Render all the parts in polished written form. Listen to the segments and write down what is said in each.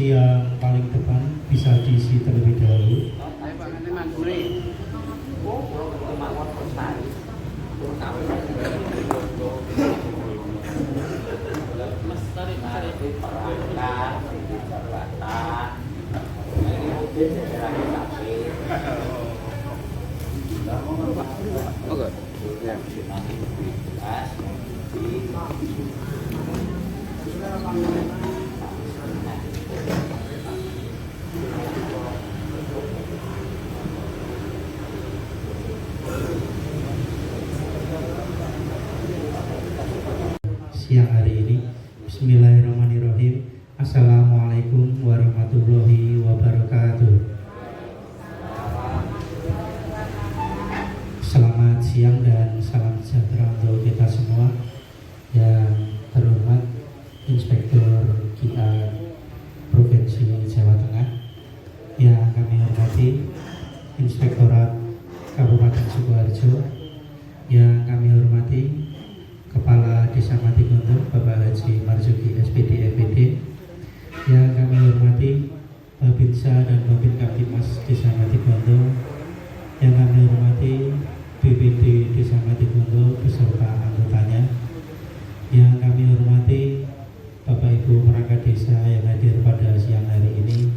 kursi yang paling depan bisa diisi terlebih dahulu. Siang hari ini, Bismillahirrahmanirrahim. Assalamualaikum warahmatullahi wabarakatuh. Selamat siang dan salam sejahtera untuk kita semua. Yang terhormat Inspektur KIA Provinsi Jawa Tengah, yang kami hormati Inspektorat Kabupaten Sukoharjo, yang kami hormati Kepala Desa Matigondo Bapak Haji Marzuki SPD EPD, yang kami hormati Babinsa dan Babin Kaptimas Desa Matigondo, yang kami hormati BPD Desa Matigondo beserta anggotanya, yang kami hormati Bapak Ibu perangkat desa yang hadir pada siang hari ini,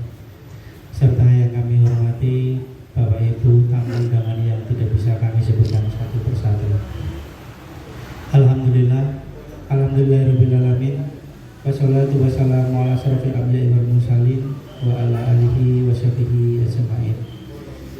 serta yang kami hormati Bapak Ibu tamu undangan yang tidak bisa kami sebutkan satu persatu. Alhamdulillahirrahmanirrahim. Wassalatu wassalamu ala asrofil anbiya'i wal mursalin wa ala alihi wa sahbihi ajma'in.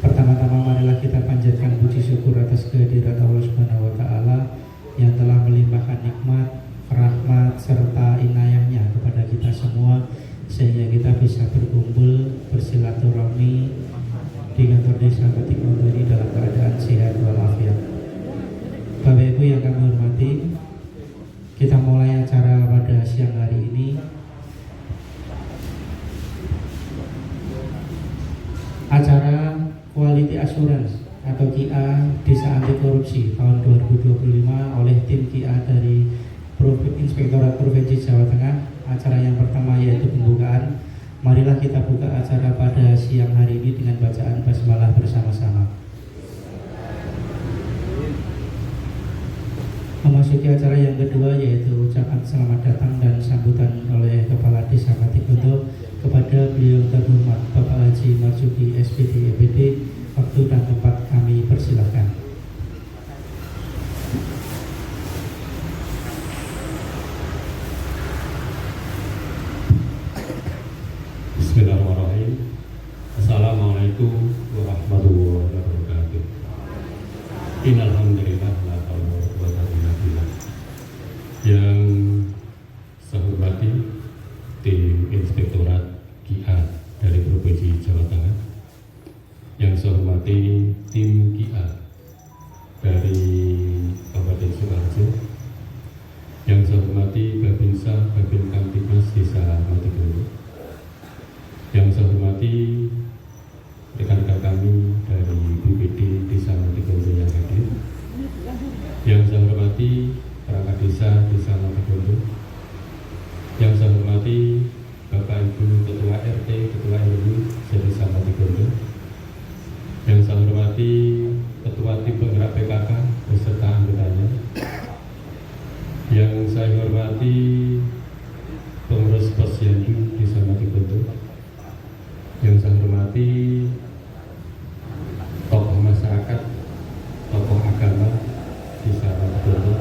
Pertama-tama marilah kita panjatkan puji syukur atas kehadirat Allah Subhanahu wa taala yang telah melimpahkan nikmat, rahmat serta inayahnya kepada kita semua, sehingga kita bisa berkumpul bersilaturahmi di kantor Desa Matigondo ini dalam keadaan sehat walafiat. Bapak Ibu yang kami hormati, kita mulai acara pada siang hari ini. Acara Quality Assurance atau KIA Desa Anti Korupsi tahun 2025 oleh tim KIA dari Inspektorat Provinsi Jawa Tengah. Acara yang pertama yaitu pembukaan. Marilah kita buka acara pada siang hari ini dengan bacaan basmalah bersama-sama. Memasuki acara yang kedua yaitu ucapan selamat datang dan sambutan oleh Kepala Desa Matigondo kepada beliau terhormat Bapak Haji Marzuki SPD EPD. Waktu dan tempat kami persilahkan. Bismillahirrahmanirrahim. Assalamualaikum warahmatullahi wabarakatuh. Innalhamdulillah la haula wala quwwata illa billah. Yang saya hormati tim Inspektorat KIA dari Provinsi Jawa Tengah, yang saya hormati tim KIA dari Kabupaten Sukoharjo, yang saya hormati Babinsa Babin Kamtibmas Desa Matigondo, yang saya hormati rekan-rekan kami dari BPD Desa Matigondo yang hadir, yang saya hormati perangkat desa Matigondo, yang saya hormati Bapak Ibu Ketua RT, Ketua RW Desa Matigondo, yang saya hormati Ketua Tim Penggerak PKK beserta anggotanya, yang saya hormati pengurus Posyandu Desa Matigondo, yang saya hormati tokoh masyarakat, tokoh agama Desa Matigondo,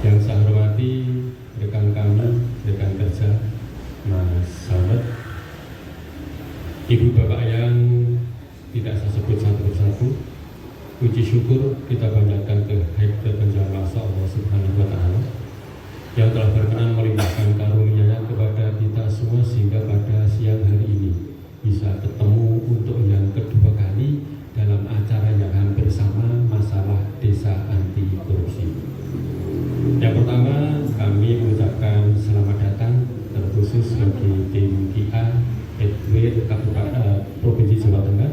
yang saya hormati rekan kami, rekan kerja Mas Sahabat, Ibu Bapak yang tidak saya sebut satu persatu. Puji syukur kita panjatkan ke Hadirat Penjara Allah Subhanahu wa taala yang telah berkenan melimpahkan karunia-Nya kepada kita semua sehingga pada siang hari ini bisa ketemu untuk yang kedua kali dalam acara yang hampir sama, masalah desa anti korupsi. Yang pertama, kami mengucapkan selamat datang terkhusus bagi tim KIA Edwin Provinsi Jawa Tengah,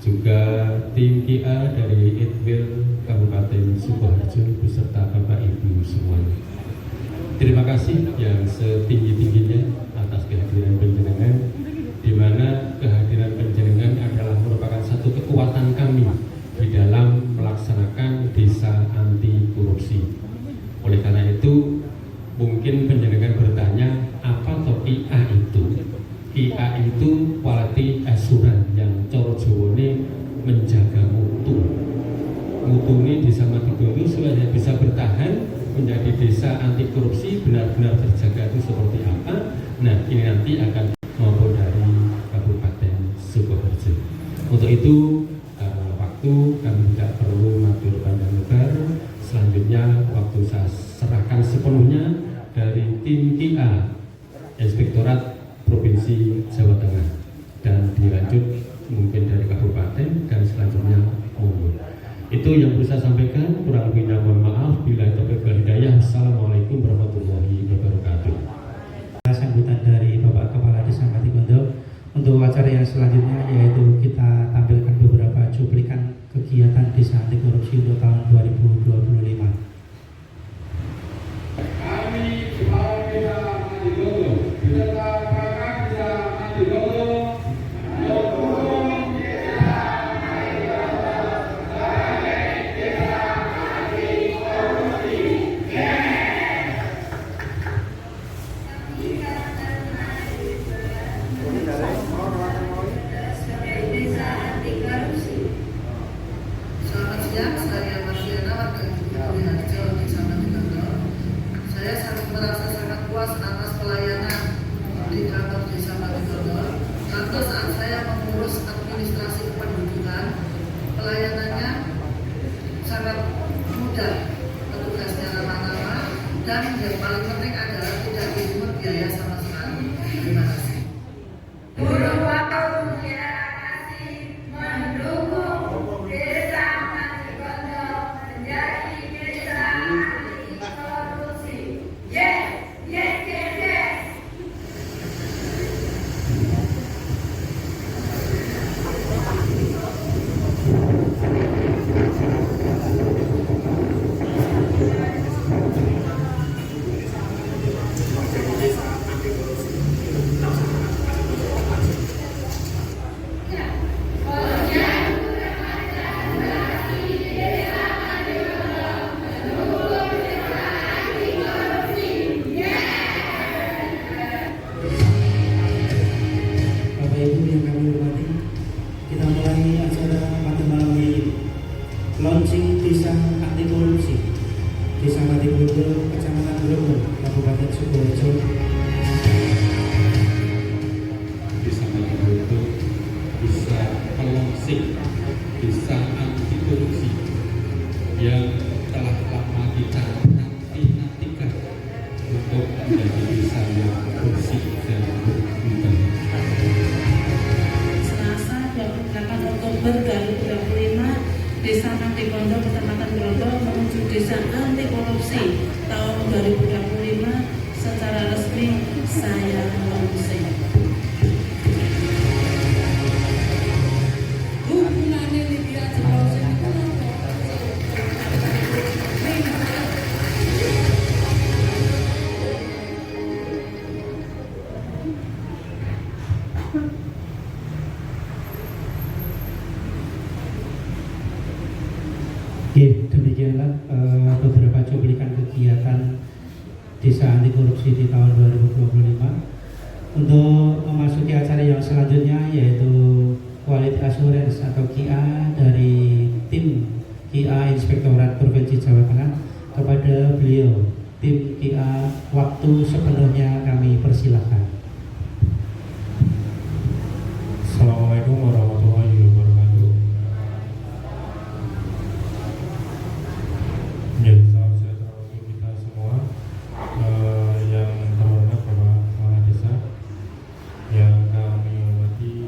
juga tim KIA dari Edwin Kabupaten Sukoharjo beserta Bapak Ibu semuanya. Terima kasih yang setinggi-tingginya atas kehadiran itu quality assurance yang coro Jawane menjaga mutu. Mutu ini desa Matigondo supaya bisa bertahan menjadi desa anti korupsi benar-benar terjaga itu seperti apa. Nah, ini nanti akan maupun dari Kabupaten Sukoharjo. Untuk itu waktu kami tidak perlu matur panjang lebar. Selanjutnya waktu saya serahkan sepenuhnya dari tim KIA Inspektorat Provinsi Jawa Tengah dan dilanjut mungkin dari kabupaten dan selanjutnya umum. Itu yang bisa saya sampaikan, kurang lebihnya mohon maaf. Bila taufiq wal hidayah. Assalamualaikum warahmatullahi wabarakatuh. Sambutan dari Bapak Kepala Desa Matigondo. Untuk acara yang selanjutnya yaitu kita tampilkan beberapa cuplikan kegiatan Desa Anti Korupsi untuk tahun 2025. Kami Kepala Desa Matigondo beserta perangkat Desa Matigondo mendukung Desa Matigondo sebagai desa anti korupsi. Selamat siang, saya Marsiana, warga Purwoharjo, Desa Matigondo. Saya merasa sangat puas atas pelayanan di kantor Desa Matigondo. Contoh saat saya mengurus administrasi kependudukan, pelayanannya sangat mudah, petugasnya ramah-ramah, dan yang paling penting adalah tidak dipungut biaya sama sekali. Terima kasih. Burung waktu generasi mendukung Desa Matigondo menjadi desa anti korupsi. Yes, yes, yes, yes. Bapak Ibu yang kami hormati, kita mulai acara pada malam ini. Launching Desa Anti Korupsi Desa Matigondo, Kecamatan Grogol, Kabupaten Sukoharjo. Desa Matigondo bisa melaunching desa anti korupsi yang telah lama kita nantikan untuk menjadi desa yang bersih dan berbudaya. Selasa 28 Oktober 2025, Desa Matigondo, Kecamatan Grogol menuju Desa Anti Korupsi tahun 2025 secara resmi saya launching. Hubungannya ini dia launching itu Oke, demikianlah beberapa cuplikan kegiatan Desa Anti Korupsi di tahun 2025. Untuk memasuki acara yang selanjutnya yaitu Quality Assurance atau KIA dari tim KIA Inspektorat Provinsi Jawa Tengah. Kepada beliau, tim KIA, waktu sepenuhnya kami persilahkan. Assalamualaikum warahmatullahi wabarakatuh. Ya, salam sejahtera untuk kita semua. Yang terhormat Bapak Kepala Desa, yang kami hormati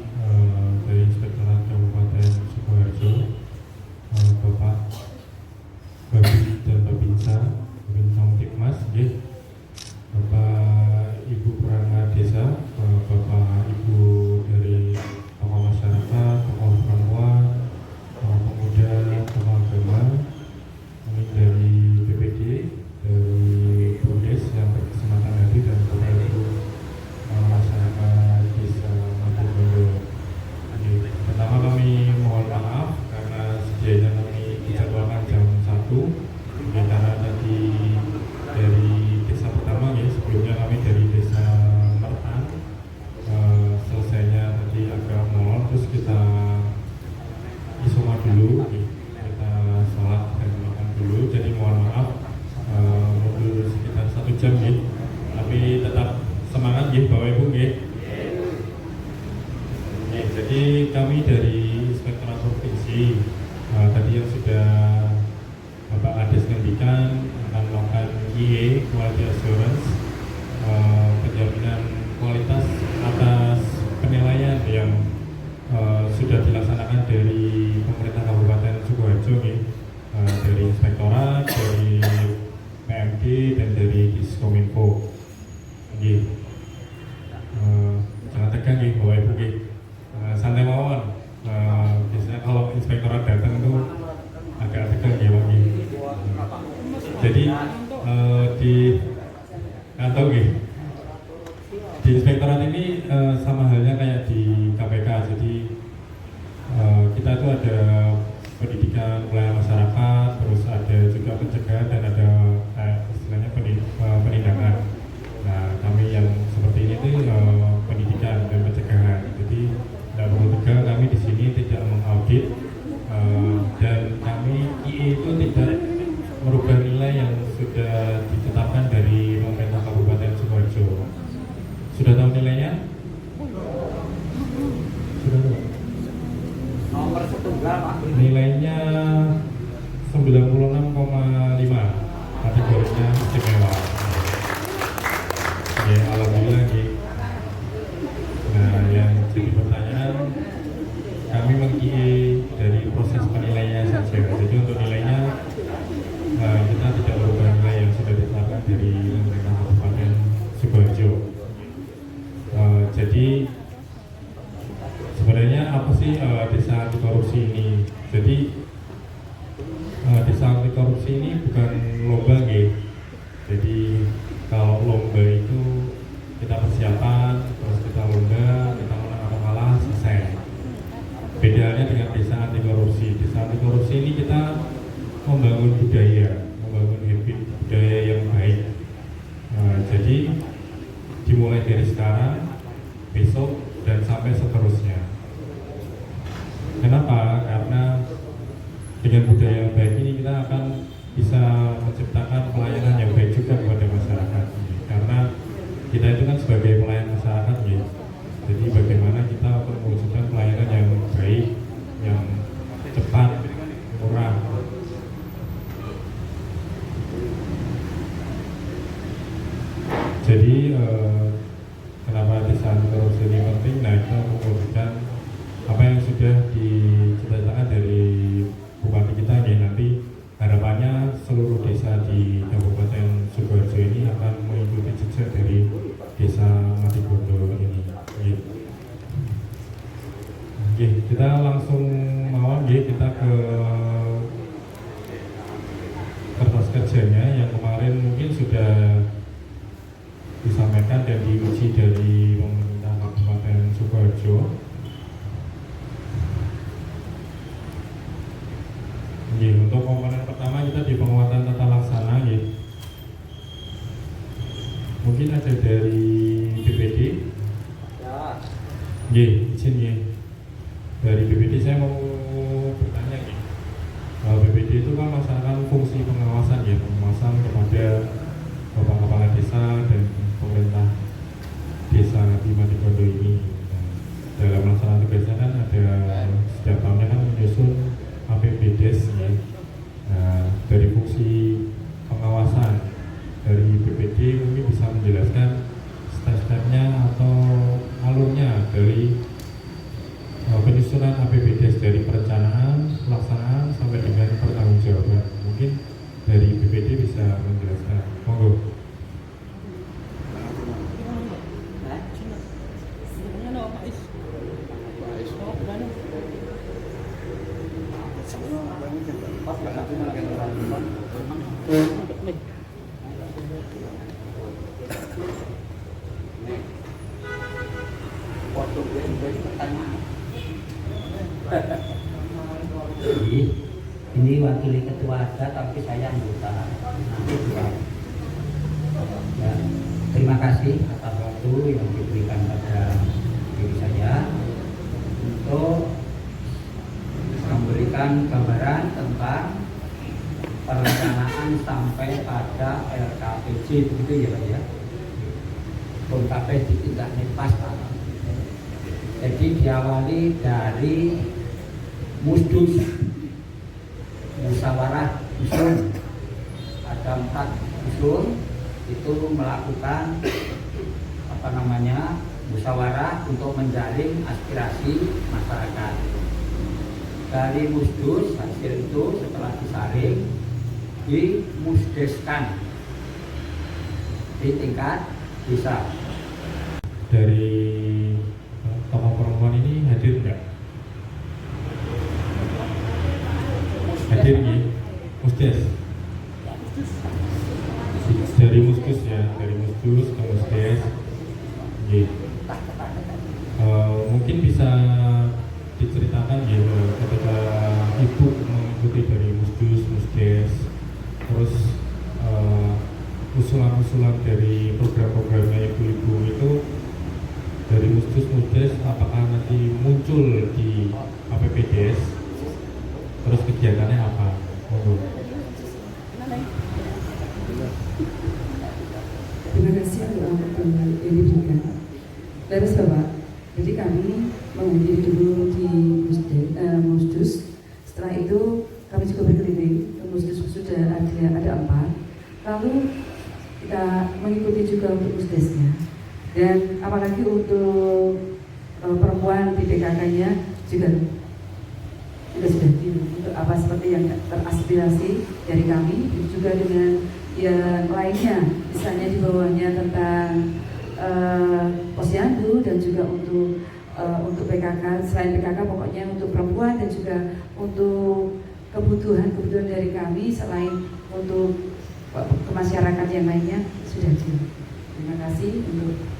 dari Inspektorat Kabupaten Sukoharjo, Bapak Babin dan Babinsa, Babinsa Tikmas, Bapak Ibu Perangkat Jadi kami dari Inspektorat Provinsi tadi yang sudah Bapak Ades ngendikan akan melakukan QA Quality Assurance, penjaminan kualitas atas penilaian yang sudah dilaksanakan dari pemerintah Kabupaten Sukoharjo, dari Inspektorat, dari PMD dan dari Diskominfo. Jangan tegang Bapak Ibu, santai mawon. Biasanya kalau Inspektorat datang itu agak tegang Pak. Jadi di atau di Inspektorat ini sama halnya kayak di KPK. Jadi kita itu ada pendidikan pelayanan masyarakat, terus ada juga pencegahan dan ada istilahnya penindakan. Nah, kami yang seperti ini tuh pendidikan dan pencegahan. Jadi tidak perlu tegang, kami di sini tidak mengaudit dan kami QA itu tidak merubah nilai yang sudah ditetapkan dari pemerintah Kabupaten Sukoharjo. Sudah tahu nilainya? Sudah tahu? Nomor setunggal Pak. Nilainya 96,5, kategorinya istimewa. Ya, alhamdulillah nih. Nah, yang jadi pertanyaan, kami meng-QA dari proses penilaiannya saja. Jadi untuk nilainya kita tidak berubah nilai yang sudah ditetapkan dari pemerintah Kabupaten Sukoharjo. Jadi sebenarnya apa sih desa anti korupsi ini? Jadi desa anti korupsi ini bukan lomba, Jadi kalau lomba itu kita persiapan, terus kita lomba, kita menang atau kalah, selesai. Beda halnya dengan desa anti korupsi. Desa anti korupsi ini kita membangun budaya, membangun habit budaya yang baik. Jadi dimulai dari sekarang, besok, dan sampai seterusnya. Kenapa? Karena dengan budaya yang baik ini kita akan bisa menciptakan pelayanan yang baik juga kepada masyarakat. Karena kita itu kan sebagai pelayan masyarakat, jadi bagaimana kita mewujudkan pelayanan yang baik, yang cepat, murah. Jadi kenapa desa anti korupsi ini penting? Nah, kita mewujudkan apa yang sudah diciptakan dari bupati kita nanti. Harapannya seluruh desa di Kabupaten Sukoharjo ini akan mengikuti jejak dari desa Matigondo ini. Kita langsung mawon kita ke kertas kerjanya yang kemarin mungkin sudah disampaikan dan diuji dari pemerintah Kabupaten Sukoharjo. Untuk komponen pertama kita di penguatan tata laksana, mungkin ada dari BPD. Izin dari BPD saya mau bertanya BPD itu kan melaksanakan fungsi pengawasan pengawasan kepada Bapak Kepala Desa dan pemerintah Desa di Matigondo ini. Dalam melaksanakan tugasnya kan ada setiap tahunnya kan menyusun APBDes. Nah, dari fungsi pengawasan dari BPD mungkin bisa menjelaskan step-stepnya atau alurnya dari penyusunan APBDes dari perencanaan, pelaksanaan sampai dengan pertanggungjawaban. Mungkin dari BPD bisa menjelaskan. Monggo. Ini wakili ketua ada tapi saya anggota nanti juga. Ya, terima kasih atas waktu yang diberikan pada diri saya untuk memberikan gambaran tentang perencanaan sampai pada RKPJ begitu ya Pak ya. Pun sampai di tingkat NIPAS Pak. Jadi diawali dari musdus, musyawarah usul. Ada 4 usul itu melakukan musyawarah untuk menjaring aspirasi masyarakat. Dari musdus hasil itu setelah disaring dimusdeskan di tingkat desa. Dari tokoh perempuan ini hadir nggak? Hadir nih, musdes. Dari muskus ya, dari muskus ke musdes. Mungkin bisa diceritakan ya ketika ibu mengikuti dari muskus, musdes, terus usulan-usulan dari program-programnya ibu-ibu itu dari muskus, musdes, apakah nanti muncul di APPDes, terus kegiatannya apa? Terima kasih untuk pertemuan yang diberikan. Bapak Bapak, jadi kami menghadiri dulu di musdus. Setelah itu kami juga berkeliling ke musdus, sudah ada 4. Lalu kita mengikuti juga untuk musdesnya. Dan apalagi untuk perempuan di PKK-nya juga sudah untuk apa seperti yang teraspirasi dari kami, juga dengan yang lainnya, misalnya di bawahnya tentang posyandu dan juga untuk PKK, selain PKK pokoknya untuk perempuan dan juga untuk kebutuhan dari kami selain untuk ke masyarakat yang lainnya sudah ada. Terima kasih untuk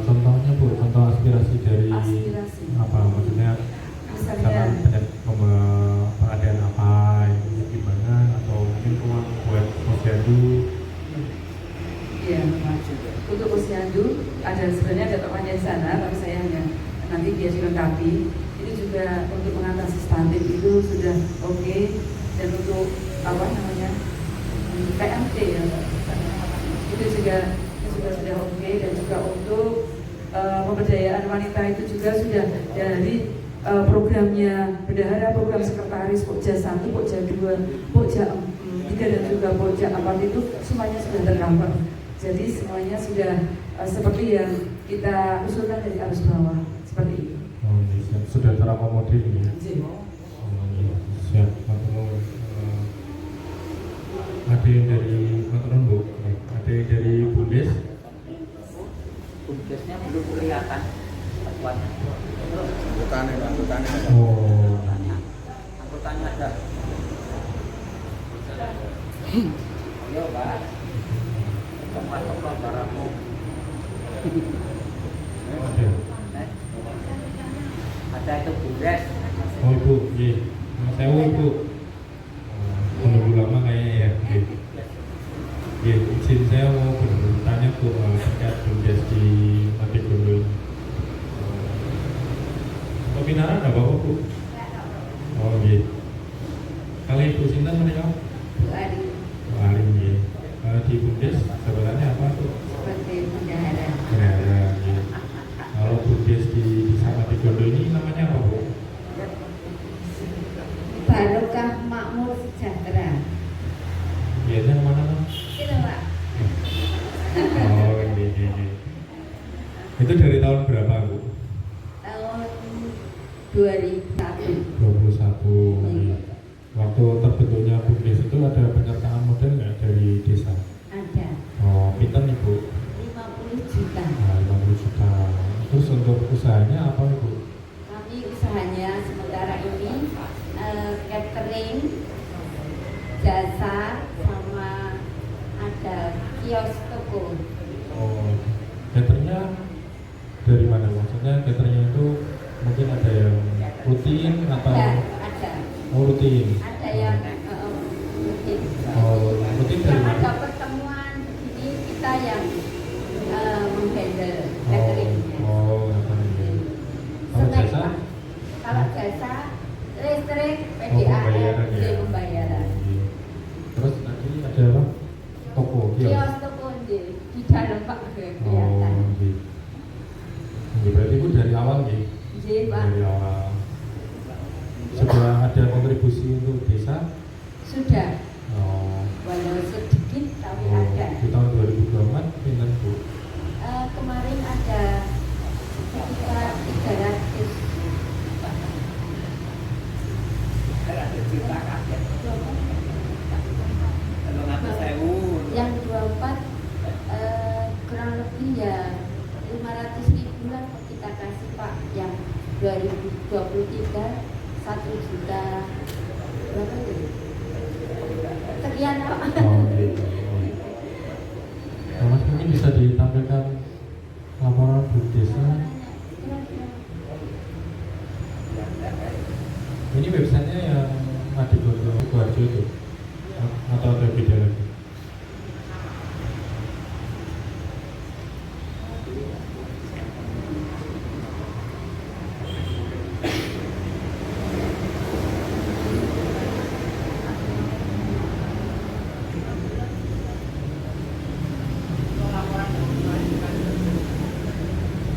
contohnya Bu, contoh aspirasi dari apa maksudnya? Misalnya pengadaan apa, gimana, atau mungkin uang buat posyandu. Iya, untuk posyandu sebenarnya ada tokohnya di sana, tapi saya hanya nanti dia dilengkapi. Ini juga untuk mengatasi stunting itu sudah oke. Dan untuk PMT ya, itu juga sudah oke. Dan juga untuk pemberdayaan wanita itu juga sudah dari programnya bendahara, program sekretaris Pokja 1, Pokja 2, Pokja 3 dan juga Pokja 4 itu semuanya sudah tercover. Jadi semuanya sudah seperti yang kita usulkan dari arus bawah seperti itu. Oh, sudah terakomodir ini. Siap, ada yang dari Matron Bu, ada yang dari Bundes. Bundesnya belum kelihatan satuannya. Angkutannya. Oh, Angkutannya ada. Ayo Pak, masuk barangmu. Ada itu Bundes. oh Ibu, iya. Sewu Ibu. Menunggu lama kayaknya ya. Iya, izin saya mau bertanya Bu terkait Bundes di Matigondo. Pembinaan ada Bapak Bu? Oh iya. Kalau Ibu Sinta menikah? Bu Ari, Bu Alim iya. Di Bundes sebenarnya apa tuh? seperti bendahara. Bendahara iya. Kalau Bundes di Matigondo ini namanya apa Bu? Barokah Makmur Sejahtera. Biasanya kemana Pak? Gitu Pak. Oh iya. Itu dari tahun berapa Bu? Tahun 2001. 21. Iya. Waktu terbentuknya Bundes itu ada penyertaan modal nggak dari desa? Ada Oh, pinter nih Bu? 50 juta. Nah, 50 juta. Terus untuk usahanya apa Ibu? Kami usahanya sementara ini catering, jasa, sama ada kios toko. Oh, caternya dari mana? Maksudnya caternya itu mungkin ada yang rutin atau? Ada. Oh, rutin. Ada yang rutin. Oh, rutin dari Yang mana? ada pertemuan ini kita yang menghandle cateringnya. Oh, cateringnya. Kalau Snack, jasa? Pak. Kalau jasa listrik, Oh, PDAM, pembayaran ya. pembayaran. Iya. Terus tadi ada apa? Toko, kios. Kios toko di dalam Pak kelihatan. Oh, iya. Ya, berarti itu dari awal ya? Nggih, Pak. Dari awal. Sudah ada kontribusi untuk desa? Sudah. Oh. Walau sedikit tapi Oh, ada. di tahun 2024 pinter Bu. Kemarin ada sekitar 300. Yang 24 kurang lebih ya 500.000 lah kita kasih Pak. Yang 2023 1 juta berapa itu? Sekian Pak. Oh, gitu. Nah, Mas mungkin bisa ditampilkan laporan Bu Desa. Ini websitenya yang ada di Sidoarjo itu atau ada beda lagi?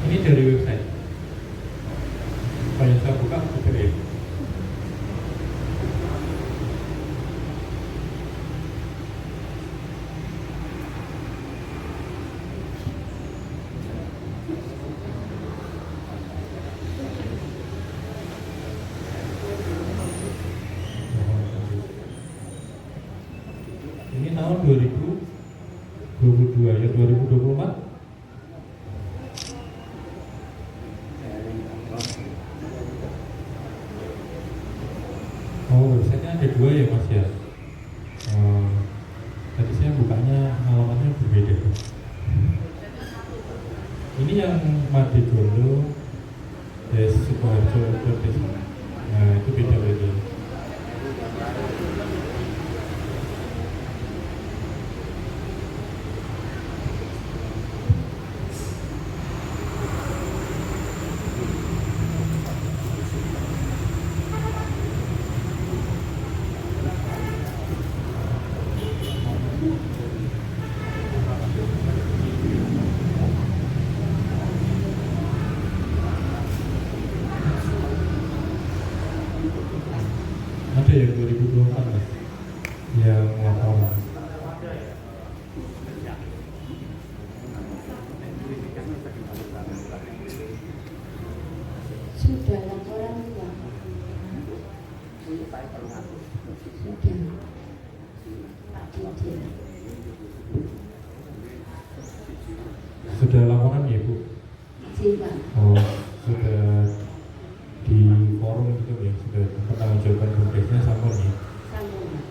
Ini dari website. Banyak saya buka betul ya. Ini tahun 2022 ya, 2024. Oh, websitenya ada dua ya Mas ya. Tadi saya bukanya alamatnya berbeda. Ini yang Madigondo Sukoharjo Desa. Nah itu beda lagi. Ada yang 2024 Mas yang laporan. Sudah laporan Pak. Sudah. Pak Didik. Sudah laporan ya Bu? Izin Pak. Oh, sudah di forum gitu ya, sudah pertanggungjawaban konkretnya sama nih. Sambung Pak.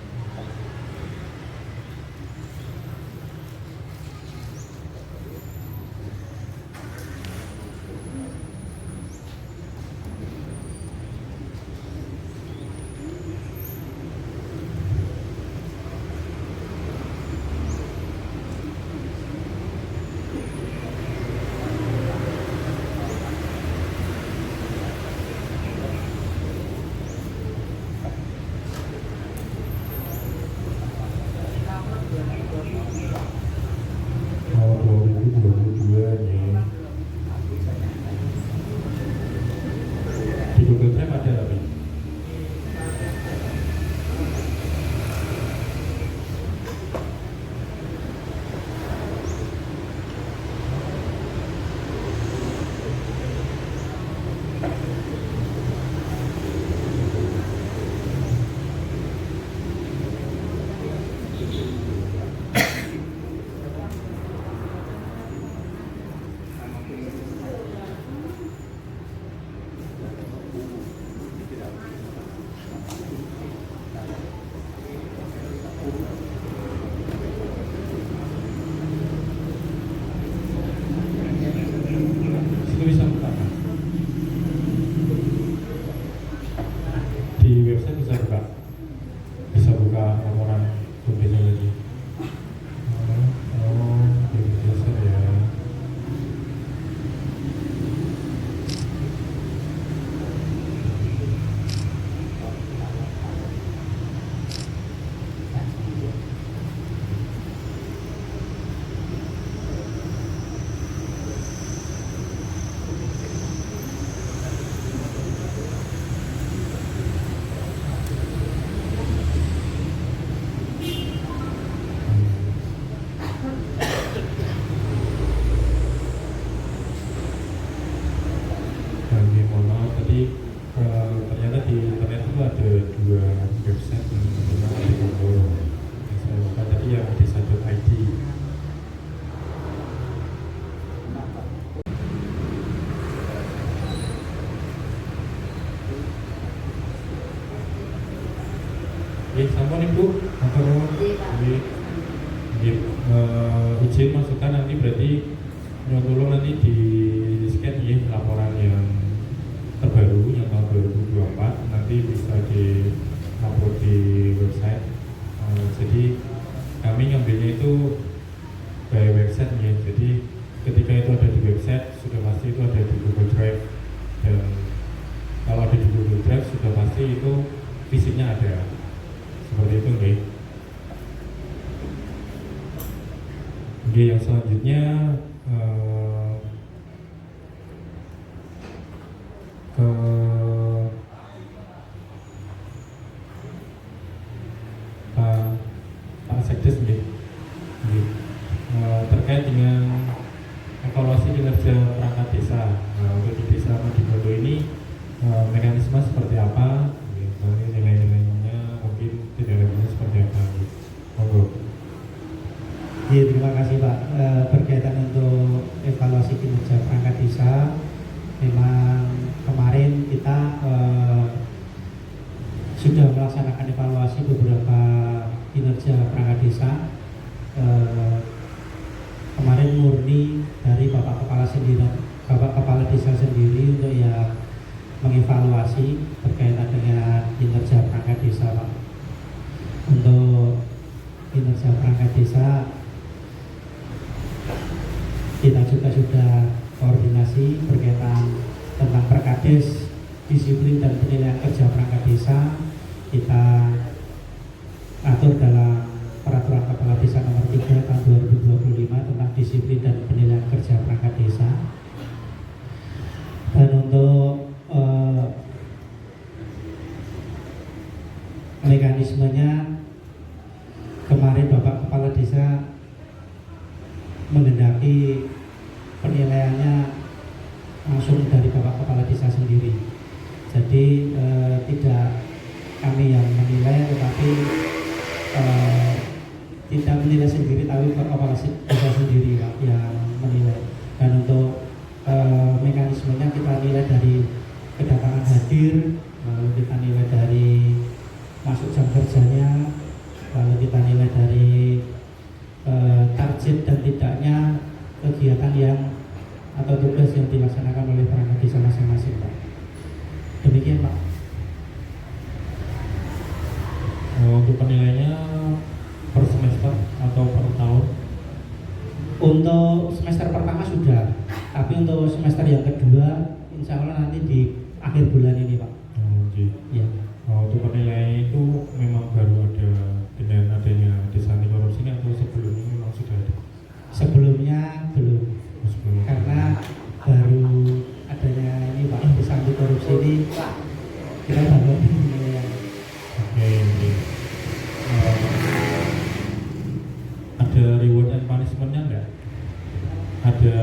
jadi ternyata di internet itu ada 2 website yang pertama di Kongo yang saya lupa tadi yang desa.id. Sampun Ibu, izin masukan nanti berarti tolong nanti di scan ya laporan yang terbaru yang tahun 2024 nanti bisa di upload di website. Jadi kami ngambilnya itu by website ya. Jadi ketika itu ada di website sudah pasti itu ada di Google Drive, dan kalau ada di Google Drive sudah pasti itu fisiknya ada. Seperti itu nggih. Oke, yang selanjutnya ke Pak Sekdes nggih. Terkait dengan evaluasi kinerja perangkat desa. Untuk di desa Madibondo ini mekanisme seperti apa? Nilai-nilainya mungkin tidak lebihnya seperti apa? Monggo. Ya, terima kasih Pak. Berkaitan untuk evaluasi kinerja perangkat desa, memang kemarin kita sudah melaksanakan evaluasi beberapa kinerja perangkat desa. Kemarin murni dari Bapak Kepala Desa sendiri untuk yang mengevaluasi berkaitan dengan kinerja perangkat desa, Pak. Untuk kinerja perangkat desa kita juga sudah koordinasi berkaitan tentang Perkades, disiplin dan penilaian kerja perangkat desa. Kita atur dalam Peraturan Kepala Desa Nomor 3 Tahun 2025 tentang disiplin dan penilaian kerja perangkat desa. Dan untuk mekanismenya, kemarin Bapak Kepala Desa menghendaki penilaiannya langsung dari Bapak Kepala Desa sendiri. Jadi tidak kami yang menilai, tetapi tidak menilai sendiri, tapi Bapak Kepala Desa sendiri Pak, yang menilai. Dan untuk mekanismenya kita nilai dari kedatangan hadir, lalu kita nilai dari masuk jam kerjanya, lalu kita nilai dari target dan tidaknya kegiatan yang atau tugas yang dilaksanakan oleh perangkat desa masing-masing, Pak. Demikian, Pak. Untuk penilaiannya per semester atau per tahun? Untuk semester pertama sudah, tapi untuk semester yang kedua insya Allah nanti di akhir bulan ini, Pak. Ya. Untuk penilaian itu memang baru ada dengan adanya desa anti korupsi atau sebelumnya memang sudah ada? Sebelumnya belum, karena baru adanya ini Pak, desa anti korupsi ini kita baru penilaian. Oke. Ada reward and punishment-nya enggak? Ada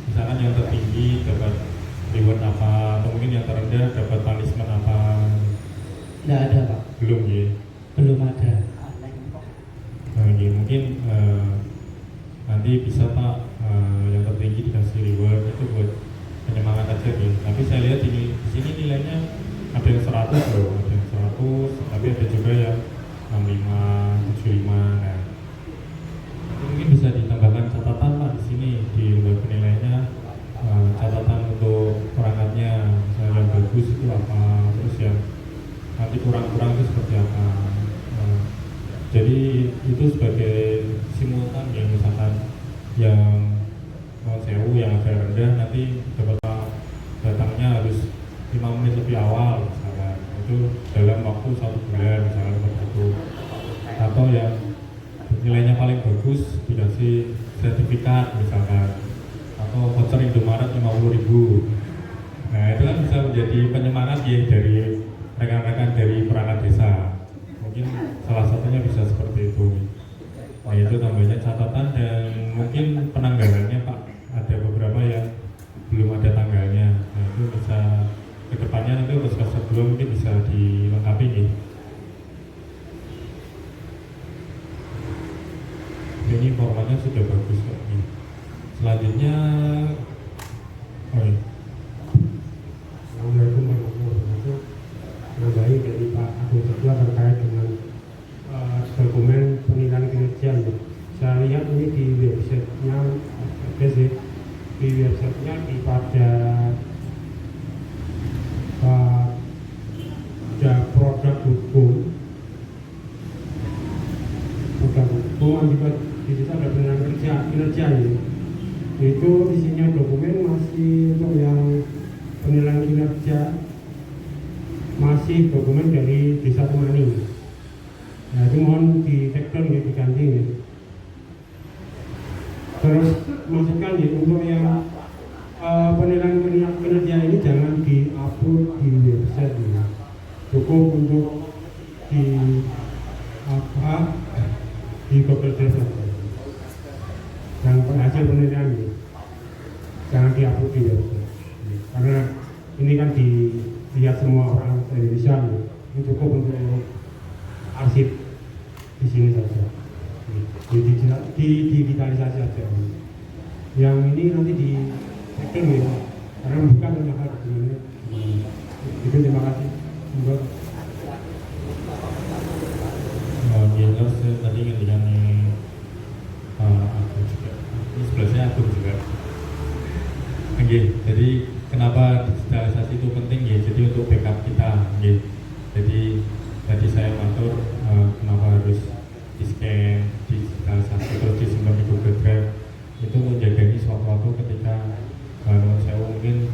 misalkan yang tertinggi dapat reward apa, atau mungkin yang terendah dapat punishment apa? Enggak ada, Pak. Belum ya? Belum ada. Ya, mungkin nanti bisa Pak yang tertinggi dikasih reward itu buat penyemangat aja ya. Tapi saya lihat di sini nilainya ada yang 100 loh, ada yang 100, tapi ada juga yang 65, 75. Nah, mungkin bisa ditambahkan catatan Pak di sini di lembar penilaiannya, catatan untuk perangkatnya, misalnya yang bagus itu apa, terus yang nanti kurang-kurang itu seperti apa. Jadi itu sebagai simultan yang misalkan yang sewu yang agak rendah nanti dapat datangnya harus 5 menit lebih awal misalkan, itu dalam waktu 1 bulan misalkan seperti itu. Atau yang nilainya paling bagus dikasih sertifikat misalkan, atau voucher Indomaret 50.000. Nah itu kan bisa menjadi penyemangat ya dari rekan-rekan dari perangkat desa. Mungkin salah satunya bisa seperti itu. Nah itu tambahnya catatan, dan mungkin penanggalannya Pak, ada beberapa yang belum ada tanggalnya. Nah itu bisa ke Selanjutnya, Assalamualaikum warahmatullahi wabarakatuh. Nambahi dari Pak Agung Ketua terkait dengan dokumen penilaian kinerja. Saya lihat ini di websitenya, pada produk hukum juga di situ ada penilaian kinerja ini. Itu isinya dokumen masih untuk yang penilaian kinerja masih dokumen dari Desa Temani. Nah, itu mohon di tekton ya, diganti ya. Terus masukkan ya untuk yang penilaian kinerja ini jangan di-upload di website ya. Cukup untuk di Google Drive yang hasil penilaian ini jangan di-upload di website karena ini kan dilihat semua orang Indonesia ya. Ini cukup untuk arsip di sini saja, di digitalisasi saja. Yang ini nanti di tekton ya, karena bukan mahal sebenarnya. Itu terima kasih. Untuk jelas tadi dengan aku juga, ini sebelah saya aku juga. Oke, jadi kenapa digitalisasi itu penting ya? Jadi untuk backup kita, ya. Jadi tadi saya matur kenapa harus di scan, digitalisasi terus disimpan di Google Drive itu menjaga ini suatu ketika saya mungkin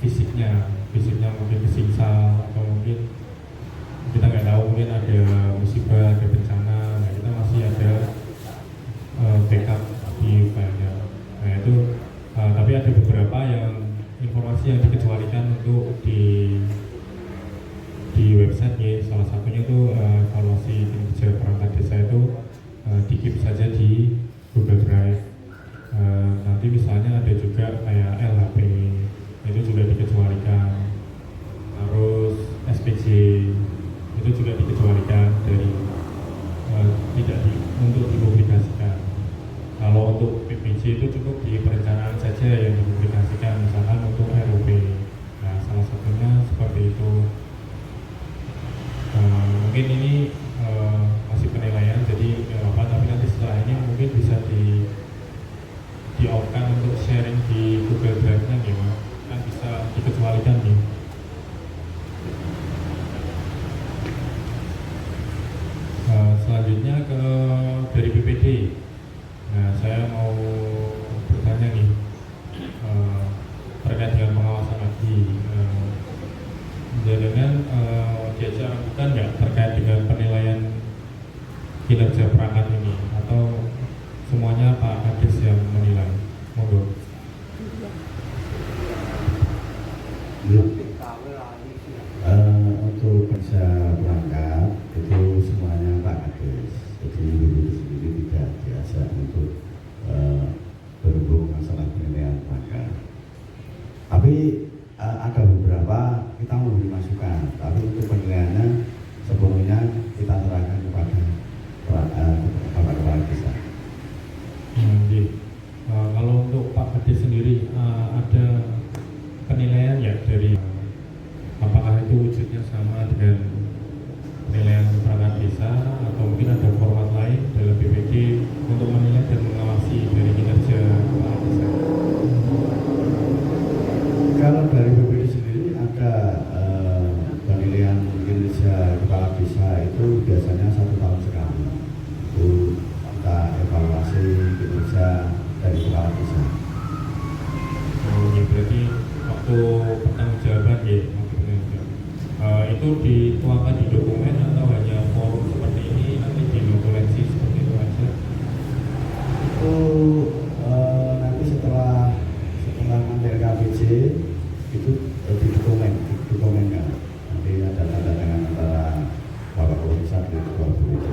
fisiknya mungkin kesiksa atau mungkin kita nggak tahu mungkin ada musibah, ada bencana, nah kita masih ada backup di filenya. Nah itu tapi ada beberapa yang informasi yang dikecualikan untuk di website ya. Salah satunya itu evaluasi kinerja perangkat desa itu di-keep saja di Google Drive. Nanti misalnya ada juga kayak LHP itu juga dikecualikan, terus SPJ itu juga dikecualikan dari untuk dipublikasikan. Kalau untuk PPJ itu cukup di perencanaan saja yang dipublikasikan, misalkan untuk RUP. Nah, salah satunya seperti itu. Mungkin ini masih penilaian, jadi tapi nanti setelah ini mungkin bisa di-off-kan untuk sharing di Google Drive-nya gimana? Kan bisa dikecualikan nih. Selanjutnya dari BPD. Nah, saya mau bertanya nih terkait dengan pengawasan lagi. Dengan diajak bukan nggak terkait dengan penilaian kinerja perangkat ini atau semuanya Pak Kades yang menilai? Monggo. Untuk kerja perangkat itu semuanya Pak Kades. Jadi sendiri tidak biasa untuk berhubung masalah penilaian perangkat. Tapi ada beberapa kita memberi masukan, tapi untuk penilaiannya sepenuhnya kita serahkan kepada Bapak Kepala Desa. Kalau untuk Pak Kades sendiri ada penilaian ya dari apakah itu wujudnya sama dengan penilaian perangkat desa atau mungkin ada format lain dalam BPD untuk menilai dan mengawasi dari kinerja kepala desa? Kalau dari BPD sendiri ada penilaian kinerja kepala desa itu biasanya 1 tahun sekali. Itu kita evaluasi kinerja dari kepala desa. Ya berarti waktu pertanggungjawaban ya, itu dituangkan di dokumen atau hanya forum seperti ini nanti di notulensi seperti itu aja? Itu nanti setelah ngambil KPJ itu dokumenkan. Nanti ada tanda tangan antara Bapak Komisar dan Ketua BPD.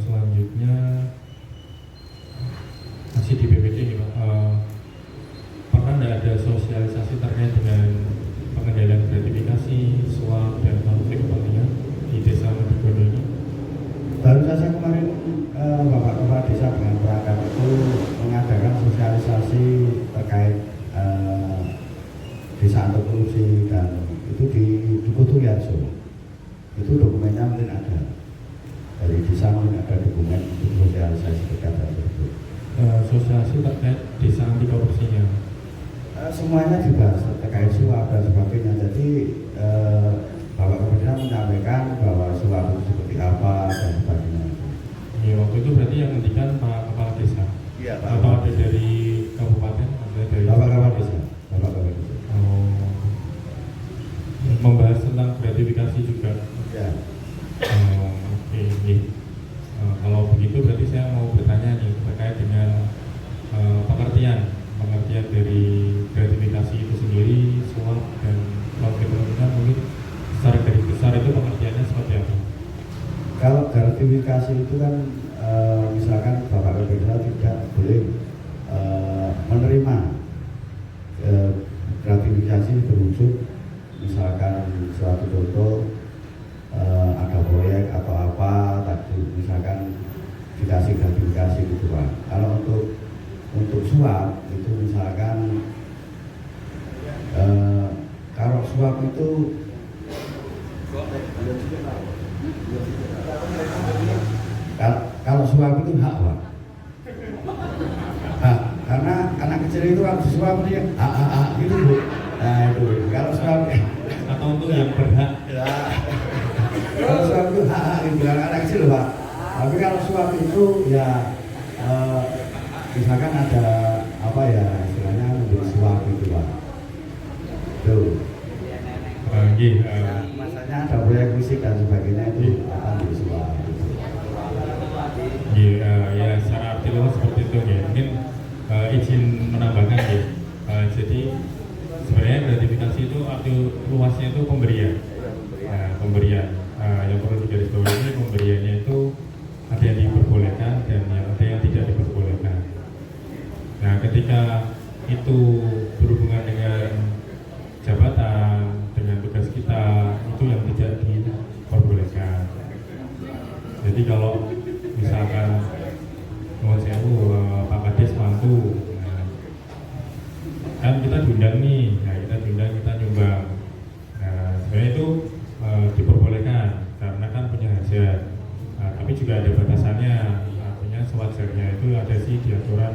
Selanjutnya masih di BPD nih Pak. Pernah tidak ada sosialisasi terkait dengan pengendalian gratifikasi, suap dan konflik kepentingan di Desa Madigodo ini? Baru saja kemarin Bapak Kepala Desa dengan perangkat itu mengadakan sosialisasi terkait desa anti korupsi dan itu di Dukuh Tuliarso. Itu dokumennya mungkin ada dari desa, mungkin ada dokumen untuk sosialisasi terkait hal tersebut. Sosialisasi terkait desa anti korupsinya. Semuanya dibahas terkait suap dan sebagainya. Jadi Bapak Kepala menyampaikan bahwa suap itu seperti apa dan sebagainya. Ya, waktu itu berarti yang menghentikan Pak Kepala Desa. Iya, Pak. Atau ada dari kabupaten, ada dari Bapak Kepala Desa. Bapak Kepala Desa. Oh. Membahas tentang gratifikasi juga. Ya. Oke. Kalau begitu berarti saya mau bertanya nih terkait dengan pengertian dari gratifikasi itu sendiri, suap dan kalau kita mungkin secara garis besar itu pengertiannya seperti apa? Kalau gratifikasi itu kan misalkan Bapak Kepala tidak boleh menerima gratifikasi berwujud misalkan suatu contoh ada proyek atau apa tadi misalkan dikasih gratifikasi gitu Pak. Kalau untuk suap itu misalkan kalau suap itu kalau suap itu hak Pak. Karena anak kecil itu kalau suap dia hak gitu Bu. Nah itu kalau suap atau untuk yang berhak. Ya. Kalau suap itu hak gitu anak kecil Pak. Tapi kalau suap itu ya misalkan ada apa ya istilahnya memberi suap gitu Pak. Tuh. Masanya ada proyek musik dan sebagainya itu akan memberi suap. Ya secara arti luas seperti itu ya. Mungkin izin menambahkan ya. Jadi sebenarnya gratifikasi itu arti luasnya itu pemberian. Pemberian yang perlu digarisbawahi pemberiannya itu ada yang diperbolehkan dan ada yang tidak diperbolehkan. Nah, ketika itu berhubungan dengan jabatan, dengan tugas kita, itu yang tidak diperbolehkan. Jadi kalau misalkan Pak Kades mantu, kan kita diundang nih, kita nyumbang. Nah, sebenarnya itu diperbolehkan karena kan punya hajat. Tapi juga ada batasannya, artinya sewajarnya itu ada sih di aturan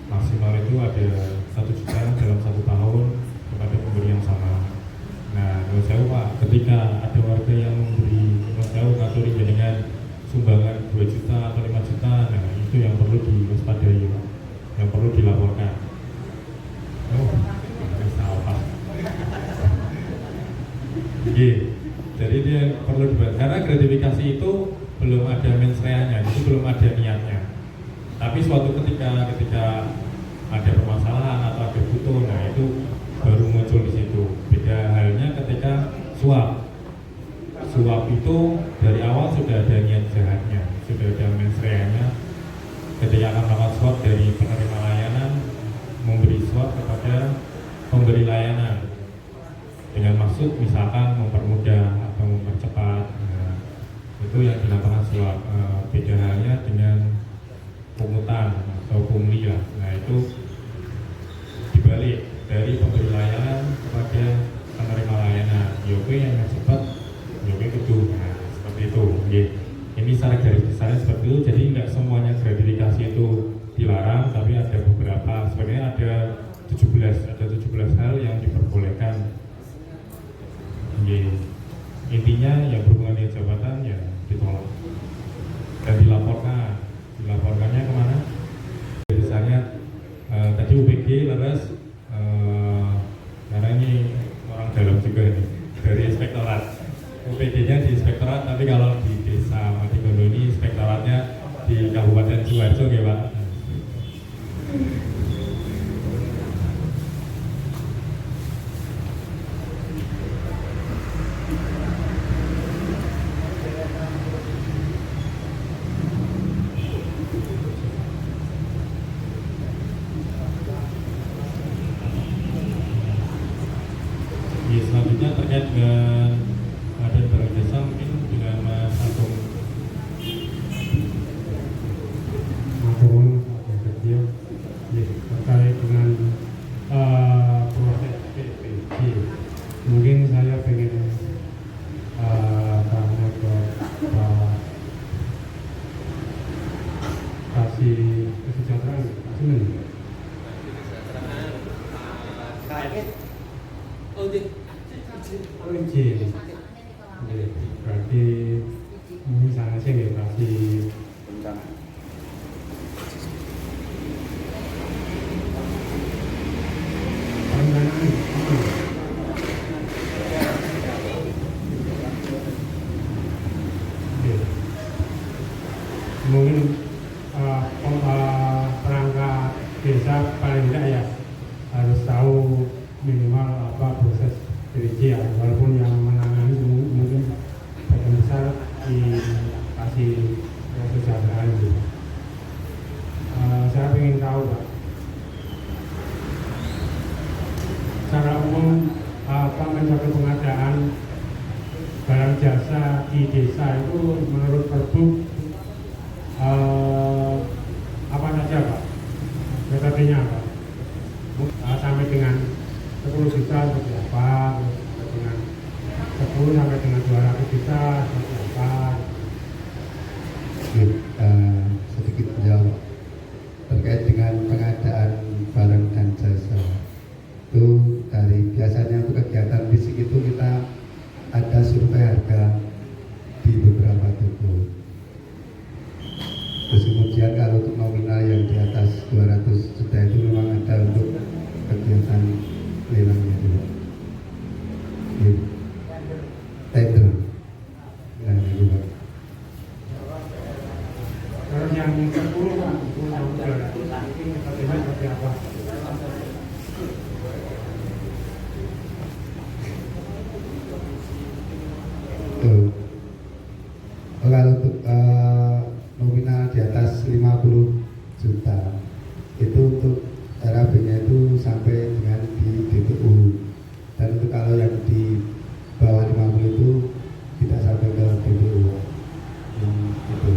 maksimal itu ada 1 juta dalam 1 tahun kepada pemberi yang sama. Nah, menurut saya Pak, ketika ada warga yang memberi, menurut saya ngaturi dengan sumbangan 2 juta atau 5 juta, nah itu yang perlu diwaspadai, Pak, yang perlu dilaporkan. Salah. Jadi dia perlu dibuat karena gratifikasi itu belum ada mens rea-nya, itu belum ada niatnya. Tapi suatu ketika ada permasalahan atau ada butuh, nah itu baru muncul di situ. Beda halnya ketika suap itu dari awal sudah ada niat jahatnya, sudah ada mens rea-nya. Ketika akan melakukan suap dari penerima layanan memberi suap kepada pemberi layanan dengan maksud misalkan mempermudah atau mempercepat. Nah, itu yang dilakukan suap. Beda halnya dengan pungutan atau pungli lah. Nah itu dibalik dari pemberi layanan kepada penerima layanan. Yoke yang cepat, yoke kedua. Nah seperti itu. Ini secara garis besarnya seperti itu. Jadi nggak semuanya gratifikasi itu dilarang, tapi ada beberapa. Sebenarnya ada 17 hal yang diperbolehkan. Intinya yang berhubungan dengan jabatan ya ditolak dan dilaporkannya kemana? Misalnya tadi UPG leres karena ini orang dalam juga ini dari inspektorat. UPG-nya di inspektorat, tapi kalau di desa Matigondo ini inspektoratnya di Kabupaten Sidoarjo ya Pak. Selanjutnya terkait dengan pengadaan barang jasa mungkin dengan Mas Seneng. Oh, izin. Berarti ini sana sih nggak kasih perencanaan. Mungkin perangkat desa paling tidak ya harus tahu minimal apa proses DPC ya, walaupun yang menangani mungkin bagian besar dikasih kesejahteraan gitu. Saya ingin tahu Pak, secara umum apa metode pengadaan barang jasa di desa itu menurut Perbu apa saja Pak? Metodenya apa? Sampai dengan 10 juta seperti apa? Dengan 10 sampai dengan 200 juta seperti apa? Sedikit menjawab terkait dengan pengadaan barang dan jasa itu dari biasanya untuk kegiatan fisik itu kita ada survei harga di beberapa toko. Terus kemudian kalau untuk nominal yang di atas 200 juta itu memang ada untuk kegiatan lelangnya juga. Tender. Nah, itu Pak. Kalau yang 10 Pak, itu yang 200 nanti metodenya seperti apa? Kalau untuk nominal di atas 50 juta itu untuk RAB-nya itu sampai dengan di DPU, dan untuk kalau yang di bawah 50 itu tidak sampai ke DPU. Itu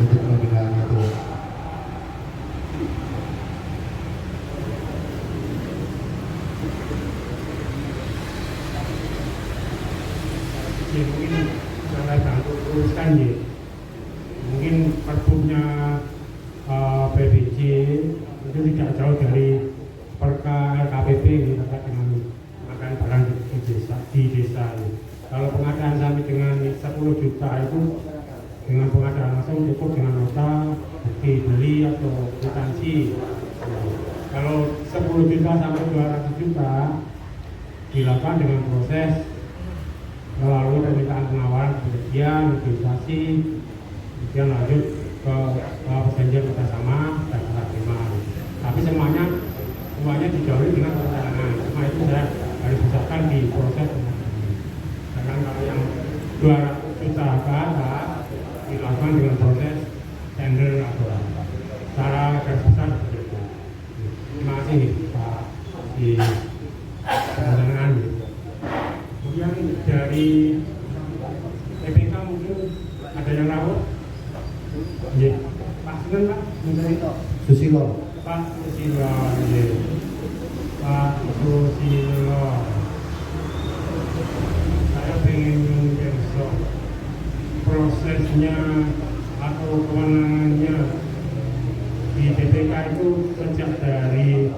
untuk nominalnya itu. Ya, mungkin saya bantu teruskan ya. Mungkin perbunya PBJ itu tidak jauh dari perka LKPP ini terkait dengan pengadaan barang di desa ini. Kalau pengadaan sampai dengan 10 juta itu dengan pengadaan langsung cukup dengan nota bukti beli atau kwitansi. Kalau 10 juta sampai 200 juta dilakukan dengan proses melalui permintaan penawaran penelitian, negosiasi, kemudian lanjut ke perjanjian kerjasama dan serah terima. Tapi semuanya didahului dengan perencanaan. Semua itu saya harus usahakan di proses pengadaan. Sedangkan kalau yang 200 juta ke atas dilakukan dengan proses tender atau secara garis besar seperti itu. Terima kasih Pak di perencanaan. Kemudian dari PPK mungkin ada yang rawat? Iya, Pak Sinten Pak, Susilo. Pak Susilo, iya. Pak Susilo. Saya pengen besok prosesnya atau kewenangannya di PPK itu sejak dari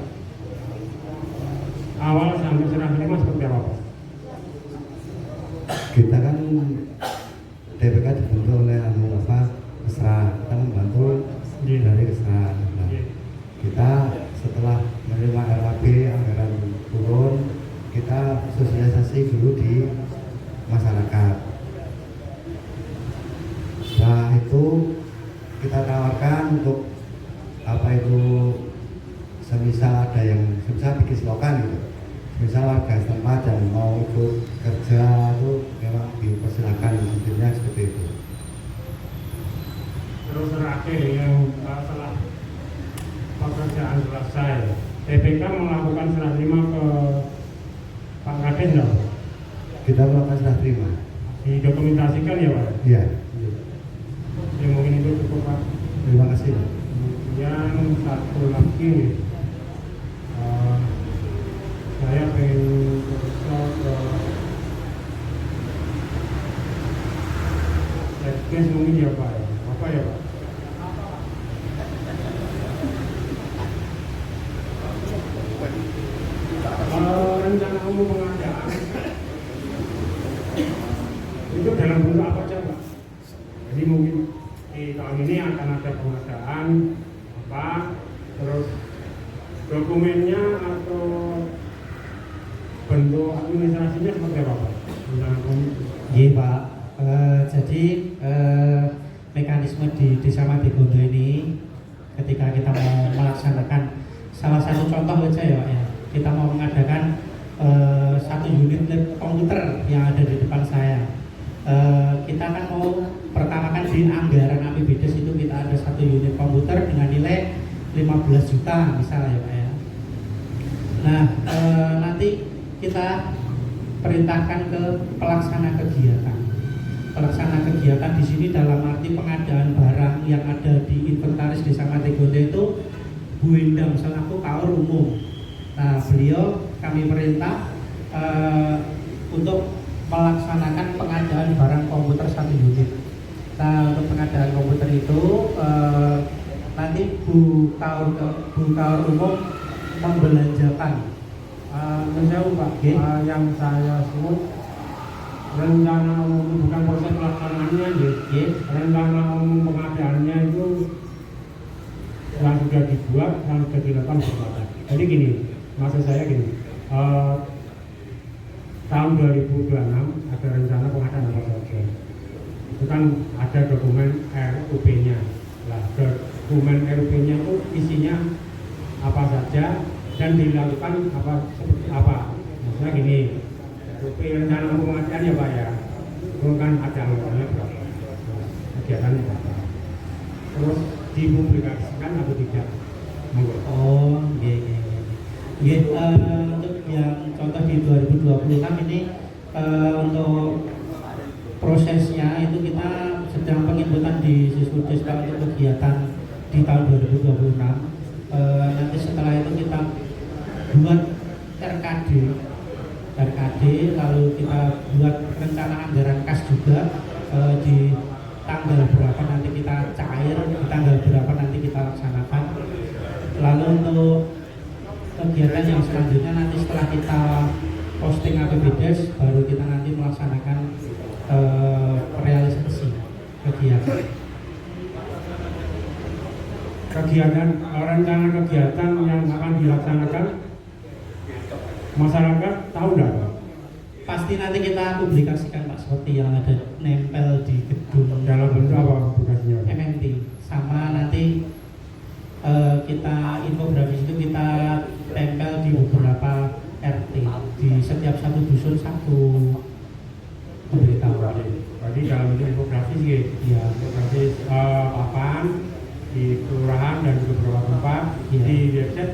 awal sampai serah terima seperti apa Pak? Kita kan DPK dibentuk oleh Kesra, kita membantu dari Kesra. Nah, kita setelah menerima RAB anggaran turun, kita sosialisasi dulu di masyarakat. Setelah itu kita tawarkan untuk apa itu semisal ada yang semisal bikin slogan gitu. Misal warga setempat yang mau ikut kerja itu memang dipersilakan, intinya seperti itu. Terus terakhir yang setelah pekerjaan selesai, PPK melakukan serah terima ke Pak Kades enggak? Kita melakukan serah terima. Didokumentasikan ya Pak? Iya. Ya mungkin itu cukup Pak. Terima kasih. Kemudian satu lagi, saya pengen berusaha ke Sekdes mungkin ya Pak ya? Apa ya Pak? akan ada pengadaan apa, terus dokumennya atau bentuk administrasinya seperti apa Pak? Iya Pak, jadi mekanisme di Desa Madigondo ini ketika kita mau melaksanakan salah satu contoh aja ya Pak ya, kita mau mengadakan satu unit lab komputer yang ada di depan saya. Kita kan mau pertama kan di anggaran APBDes itu kita ada satu unit komputer dengan nilai 15 juta misalnya ya Pak ya. Nah nanti kita perintahkan ke pelaksana kegiatan. Pelaksana kegiatan di sini dalam arti pengadaan barang yang ada di inventaris Desa Madigondo itu Bu Endang selaku kaur umum. Nah, beliau kami perintah untuk melaksanakan pengadaan barang komputer 1 unit. Nah, untuk pengadaan komputer itu nanti Bu kaur umum membelanjakan. Menjauh Pak, yang saya sebut rencana umum bukan proses pelaksanaannya, rencana umum pengadaannya itu yang sudah dibuat, yang sudah dilakukan bersama. Jadi gini, maksud saya gini, tahun 2026 ada rencana pengadaan apa saja. Itu kan ada dokumen RUP-nya. Nah, dokumen RUP-nya itu isinya apa saja dan dilakukan apa seperti apa. Maksudnya gini, RUP rencana umum pengadaan ya Pak ya, itu kan ada anggarannya berapa, kegiatannya berapa, terus dipublikasikan atau tidak. Oh, iya. Untuk yang contoh di 2026 ini untuk prosesnya itu kita sedang penginputan di Siswudes untuk kegiatan di tahun 2026. Nanti setelah itu kita buat RKD, lalu kita buat rencana anggaran kas juga di tanggal berapa nanti kita cair, di tanggal berapa nanti kita laksanakan. Lalu untuk kegiatan yang selanjutnya nanti setelah kita posting APBDes baru kita nanti melaksanakan realisasi kegiatan. Rencana kegiatan yang akan dilaksanakan masyarakat tahu nggak Pak? Pasti nanti kita publikasikan Pak, seperti yang ada nempel di gedung. Dalam bentuk apa publikasinya? MMT. Sama nanti kita infografis itu kita tempel di beberapa RT, di setiap satu dusun satu pemberitahuan. Berarti dalam bentuk infografis gitu? Ya. Infografis papan di kelurahan dan di beberapa tempat, ya. Di website.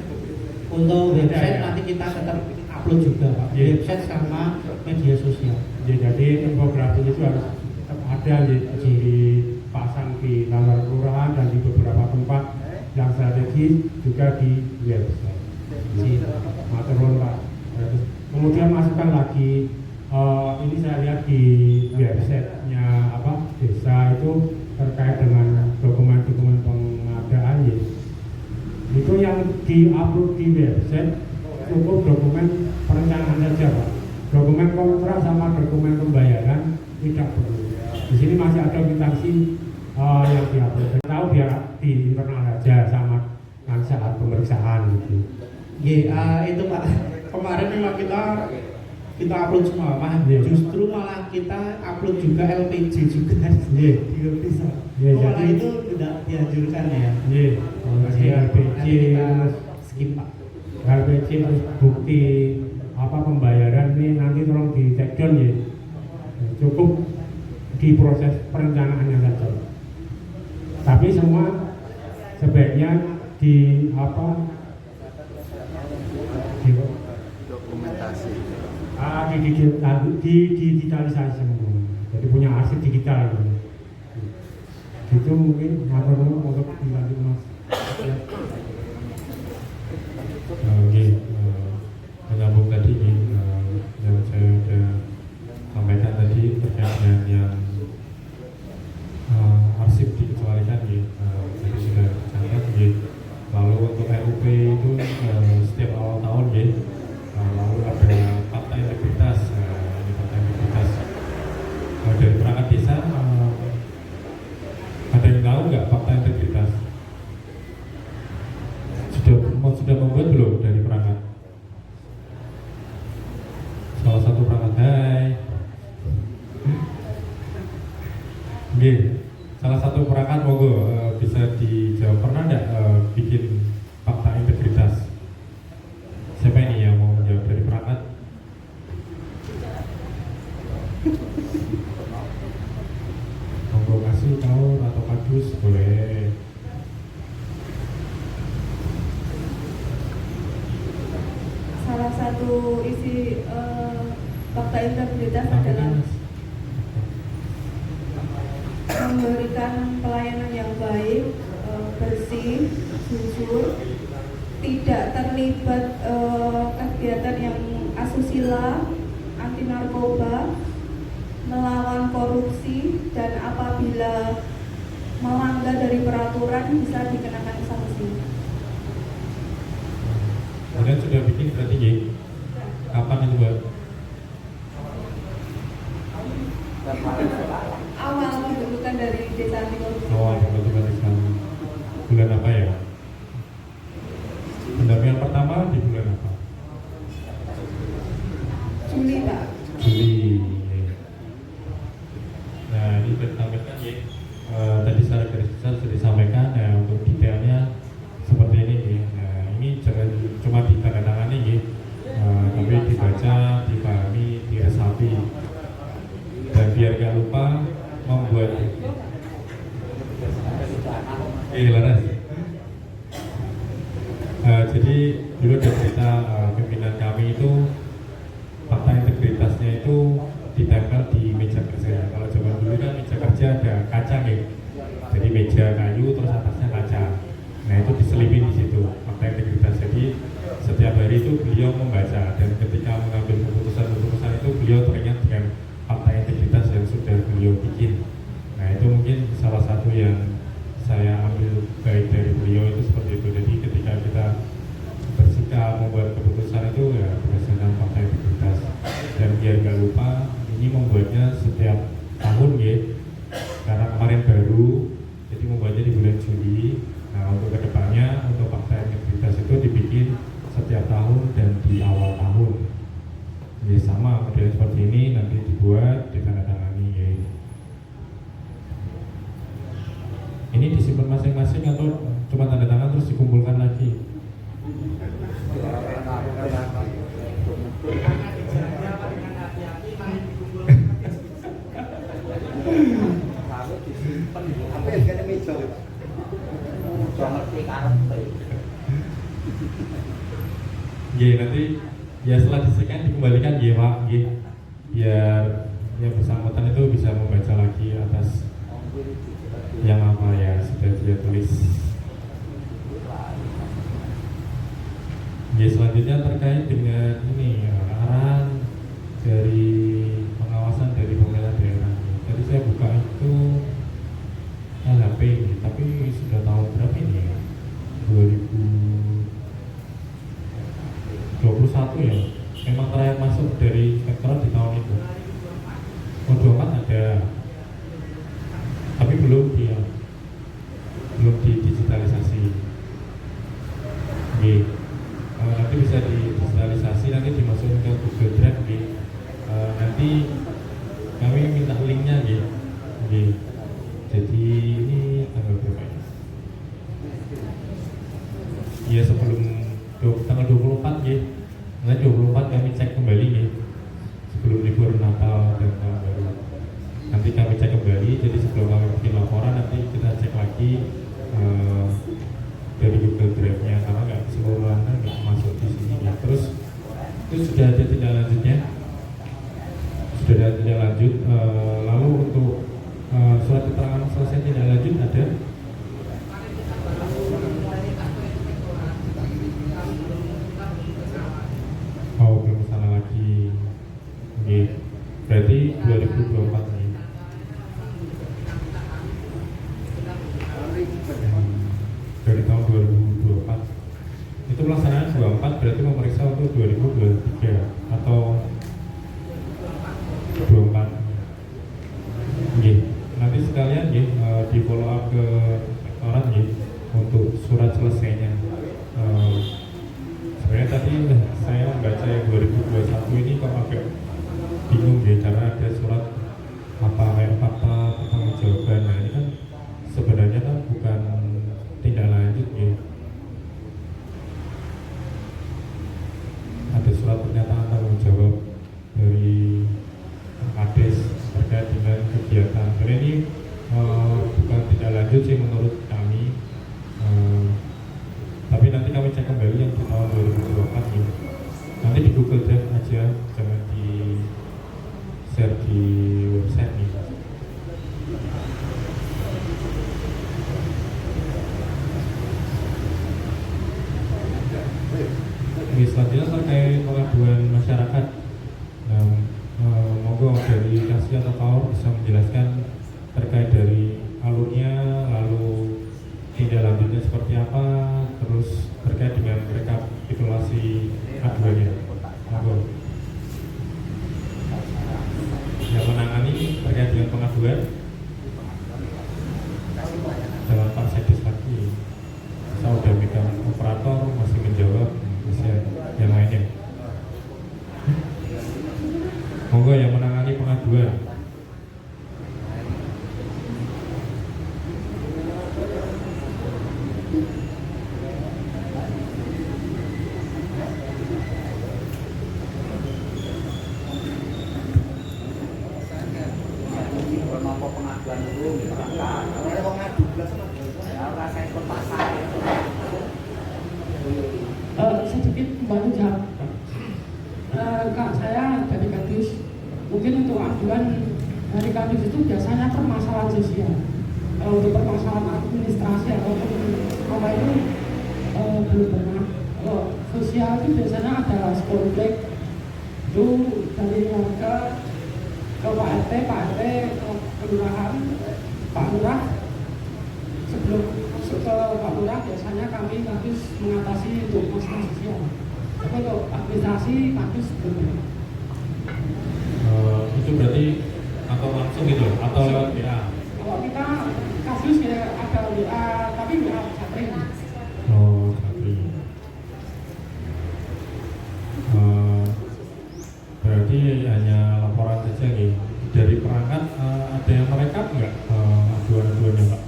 Untuk website nanti kita tetap upload juga Pak, Ya. website sama media sosial. Ya, jadi infografis itu harus tetap ada dipasang di kantor kelurahan dan di beberapa tempat yang strategis juga di website. Maturun Pak. Kemudian masukkan lagi, ini saya lihat di websitenya apa desa itu terkait dengan dokumen-dokumen pengadaan ya. Itu yang diupload di website cukup dokumen perencanaan saja Pak. Dokumen kontrak sama dokumen pembayaran tidak perlu. Di sini masih ada kwitansi yang diupload. Tahu biar di internal saja sama saat pemeriksaan gitu. Itu Pak, kemarin memang kita upload semua Pak. Justru malah kita upload juga LPG juga di bisa. Malah itu tidak dianjurkan ya. LPG skip Pak. LPG terus bukti apa pembayaran ini nanti tolong dicek down ya. Cukup di proses perencanaannya saja. Tapi semua sebaiknya di apa? Dokumentasi. Di digitalisasi semua. Jadi punya arsip digital gitu. Itu mungkin untuk dilanjut Mas. Oke, menyambung tadi yang saya sudah sampaikan tadi terkait dengan yang arsip dikecualikan ya, tadi sudah catat ya. Lalu untuk RUP itu setiap awal tahun ya, lalu ada fakta integritas, ini fakta integritas dari perangkat desa. Ada yang tahu nggak fakta integritas fakta integritas adalah memberikan pelayanan yang baik, bersih, jujur, tidak terlibat kegiatan yang asusila, anti narkoba, melawan korupsi, dan apabila melanggar dari peraturan bisa dikenakan sanksi. Kemudian sudah bikin berarti ya? Kapan itu Mbak? Awal pembentukan dari desa anti korupsi. Awal pembentukan desa. Bulan apa ya? Pendampingan pertama di bulan apa? Juli Pak. Juli. Nah ini sudah ditampilkan ya. Tadi secara garis besar sudah disampaikan ya, untuk detailnya seperti ini ya. Nah ini jangan cuma ditandatangani ya, tapi dibaca, dipahami, diresapi, dan biar gak lupa membuat laras. Jadi dulu ada cerita pimpinan kami itu fakta integritasnya itu ditempel di meja kerja. Kalau zaman dulu kan meja kerja ada kaca ya, jadi meja kayu terus atasnya kaca. Nah itu diselipin di situ fakta integritas. Jadi setiap hari itu beliau membaca, dan ketika mengambil keputusan itu beliau teringat dengan fakta integritas yang sudah beliau bikin. Nah itu mungkin salah satu yang saya ambil baik dari beliau itu seperti itu. Jadi ketika kita bersikap membuat keputusan itu ya berdasarkan fakta integritas, dan biar nggak lupa ini membuatnya setiap tahun ya, karena kemarin baru jadi membuatnya di bulan Juli. Nah untuk kedepannya untuk fakta integritas itu dibikin setiap tahun dan di awal tahun ya, sama model seperti ini nanti dibuat, ditandatangani ya. Ini disimpan masing-masing atau cuma tanda tangan terus dikumpulkan lagi? Ya nanti ya setelah discan dikembalikan ya Pak ya, biar yang bersangkutan itu bisa membaca lagi atas yang apa ya sudah dia tulis. Ya selanjutnya terkait dengan ini arahan dari pengawasan dari pemerintah daerah. Tadi saya buka itu LHP ini, tapi sudah tahun berapa ini ya? 2021 ya. Memang terakhir masuk dari inspektorat di tahun itu. Oh 24 ada, tapi belum digitalisasi. Oke. Nanti bisa digitalisasi, nanti dimasukin ke Google Drive oke. Nanti kami minta linknya oke. Jadi ini tanggal berapa ya? Ya sebelum tanggal 24 ya. Nanti 24 kami cek kembali ya, sebelum libur Natal dan tahun baru. Nanti kami cek kembali, jadi sebelum kami bikin laporan nanti kita cek lagi dari Google Drive-nya, karena nggak keseluruhan nggak masuk di sini ya. Terus itu sudah ada tindak lanjutnya, lalu untuk surat keterangan selesai tindak lanjut ada. Oh belum sana lagi. Oke, berarti 2024 nih. Dari tahun 2024 itu pelaksanaan 24, berarti memeriksa untuk 2023 atau 24. Oke, nanti sekalian di follow up ke inspektorat untuk surat selesainya. Sebenarnya tadi saya membaca yang 2021 ini kok agak bingung ya, karena ada surat apa kayak fakta pertanggungjawaban. Nah ini kan sebenarnya kan bukan tindak lanjut ya, ada surat pernyataan tanggung jawab dari Kades terkait dengan kegiatan. Jadi ini bukan tindak lanjut sih menurut kami. Tapi nanti kami cek kembali yang di tahun 2024 ini. Nanti di Google Drive aja, jangan di selanjutnya terkait pengaduan masyarakat. Nah, monggo dari Kasih atau Kaur bisa menjelaskan terkait dari alurnya, lalu tindak lanjutnya seperti apa, terus terkait dengan rekapitulasi aduannya. Monggo. Yang menangani terkait dengan pengaduan, jangan Pak Sekdes lagi. Saya udah minta operator masih menjawab, bisa yang lainnya. Monggo yang menangani pengaduan. Sedikit membantu jawab. Kak, saya dari Kadis, mungkin untuk aduan dari Kadis itu biasanya permasalahan sosial. Untuk permasalahan administrasi ataupun apa itu belum pernah. Kalau sosial itu biasanya ada konflik itu dari warga ke Pak RT, ke kelurahan, Pak Lurah. Sebelum masuk ke Pak Lurah biasanya kami harus mengatasi untuk masalah sosial. Tapi untuk administrasi harus belum. Itu berarti atau langsung gitu atau lewat WA? Kalau kita kasus ya ada WA, tapi WA Satri. Oh, Satri. Berarti hanya laporan saja nih. Dari perangkat ada yang merekap nggak aduan-aduannya, Pak?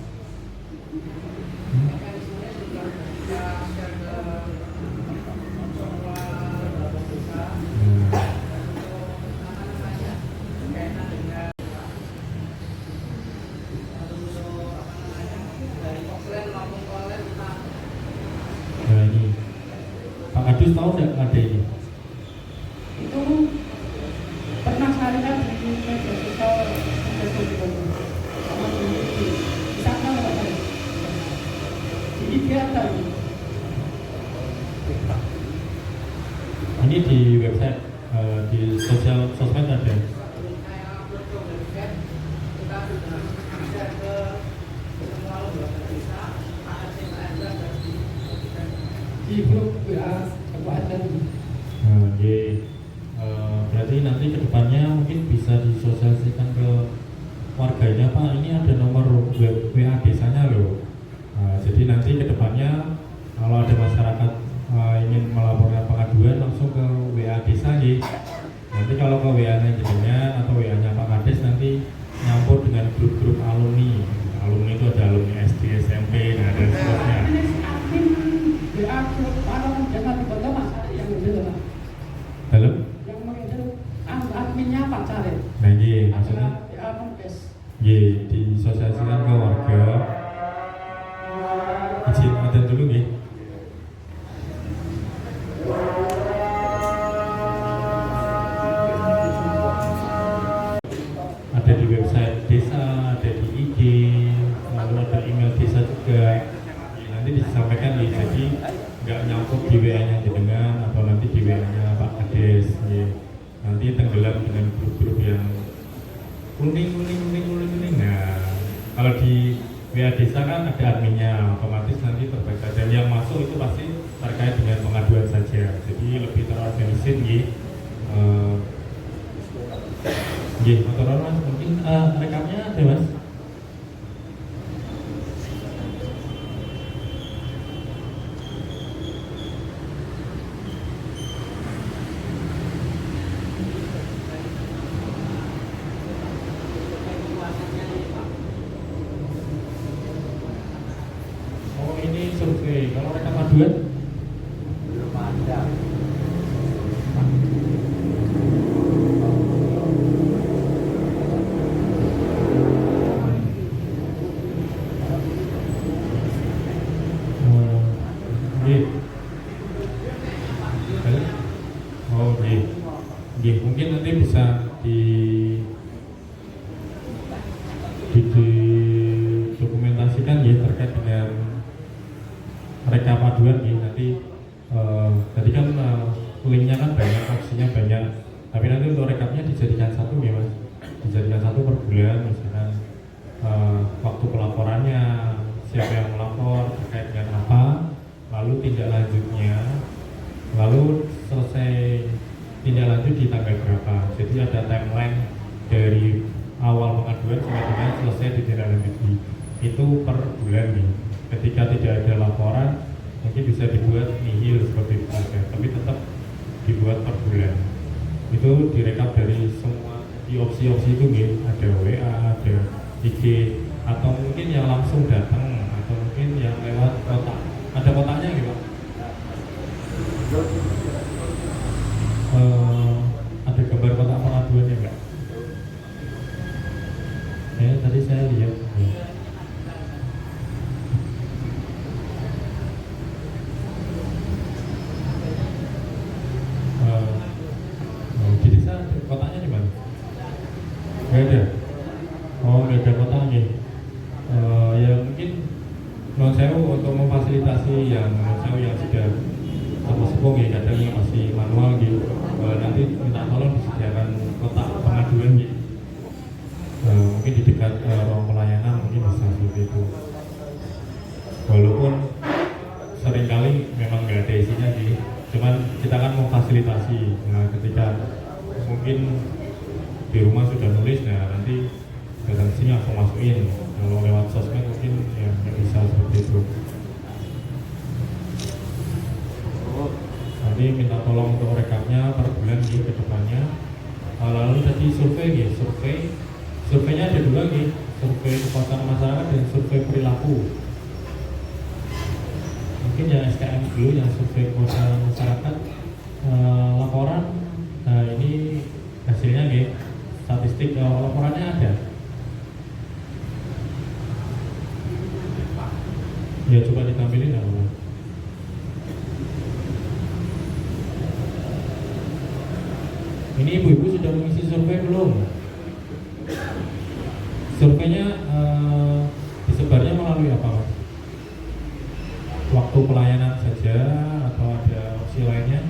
Nah ini Pak Kadus tahu nggak ada ini? Itu pernah saya lihat di media sosial sama di sana nggak ada. Jadi dia ada. Ini di website, di sosmed ada. Di grup WA kekuatan. Berarti nanti kedepannya mungkin bisa disosialisasikan ke warganya, Pak. Ini ada nomor WA desanya loh. Jadi nanti kedepannya kalau ada masyarakat ingin melaporkan pengaduan langsung ke WA desa ya. Nanti kalau ke WA-nya jenengan atau WA-nya Pak Kades nanti nyampur dengan grup-grup alumni. Alumni itu ada alumni SD, SMP, dan seterusnya. Admin WA grup alumni jangan dibantu Mas yang itu Pak. Halo? Yang mengedel adminnya Pak Caret. Nah iya, maksudnya WA Mempes. iya, disosialisasikan ke warga. Izin adzan dulu nih. Ada di website desa, ada di IG, lalu ada email desa juga. Nanti disampaikan nih, jadi nggak nyangkut di WA-nya jenengan atau nanti di WA-nya Pak Kades. Ya. Nanti tenggelam dengan grup-grup yang kuning. Nah, kalau di WA desa kan ada adminnya, otomatis nanti terbaca dan yang masuk itu pasti terkait dengan pengaduan saja. Jadi lebih terorganisir nih. Motor Mas mungkin rekamnya ada Mas. Oh ini survei, kalau rekam aduan belum ada. Mungkin nanti bisa didokumentasikan ya terkait dengan rekap aduan ya. Nanti tadi kan linknya kan banyak, opsinya banyak, tapi nanti untuk rekapnya dijadikan satu ya mas, dijadikan satu per bulan, misalkan waktu pelaporannya, siapa yang melapor, terkait dengan apa, lalu tindak lanjutnya, lalu selesai tindak lanjut di tanggal berapa. Jadi ada timeline dari awal pengaduan sampai dengan selesai ditindaklanjuti. Itu per bulan nih. Ketika tidak ada laporan, mungkin bisa dibuat nihil seperti itu saja, tapi tetap dibuat per bulan. Itu direkap dari semua di opsi-opsi itu nih, ada WA, ada IG, atau mungkin yang langsung datang, atau mungkin yang lewat kotak. Ada kotaknya gitu. Ada gambar kotak pengaduannya enggak? Ya, tadi saya lihat. Di desa kotaknya di mana? Nggak ada. Oh, nggak ada kotaknya. Ya mungkin non sewu untuk memfasilitasi yang non sewu yang sudah sepuh ya, kadang yang masih manual gitu. Nanti minta tolong disediakan kotak pengaduan gitu. Mungkin di dekat ruang pelayanan mungkin bisa seperti itu. Walaupun seringkali memang nggak ada isinya sih, cuman kita kan memfasilitasi. Nah, ketika mungkin di rumah sudah nulis, nah nanti datang sini langsung masukin. Kalau lewat sosmed mungkin ya nggak bisa seperti itu. Nanti minta tolong untuk rekapnya per bulan gitu ke depannya. Lalu tadi survei gitu, surveinya ada dua nih, survei kepuasan masyarakat dan survei perilaku. Mungkin yang SKM dulu, yang survei kepuasan masyarakat, laporan. Nah ini hasilnya nih, statistik laporannya ada. Ya coba ditampilin apa? Ini ibu-ibu sudah mengisi survei belum? Surveinya disebarnya melalui apa? Waktu pelayanan saja atau ada opsi lainnya?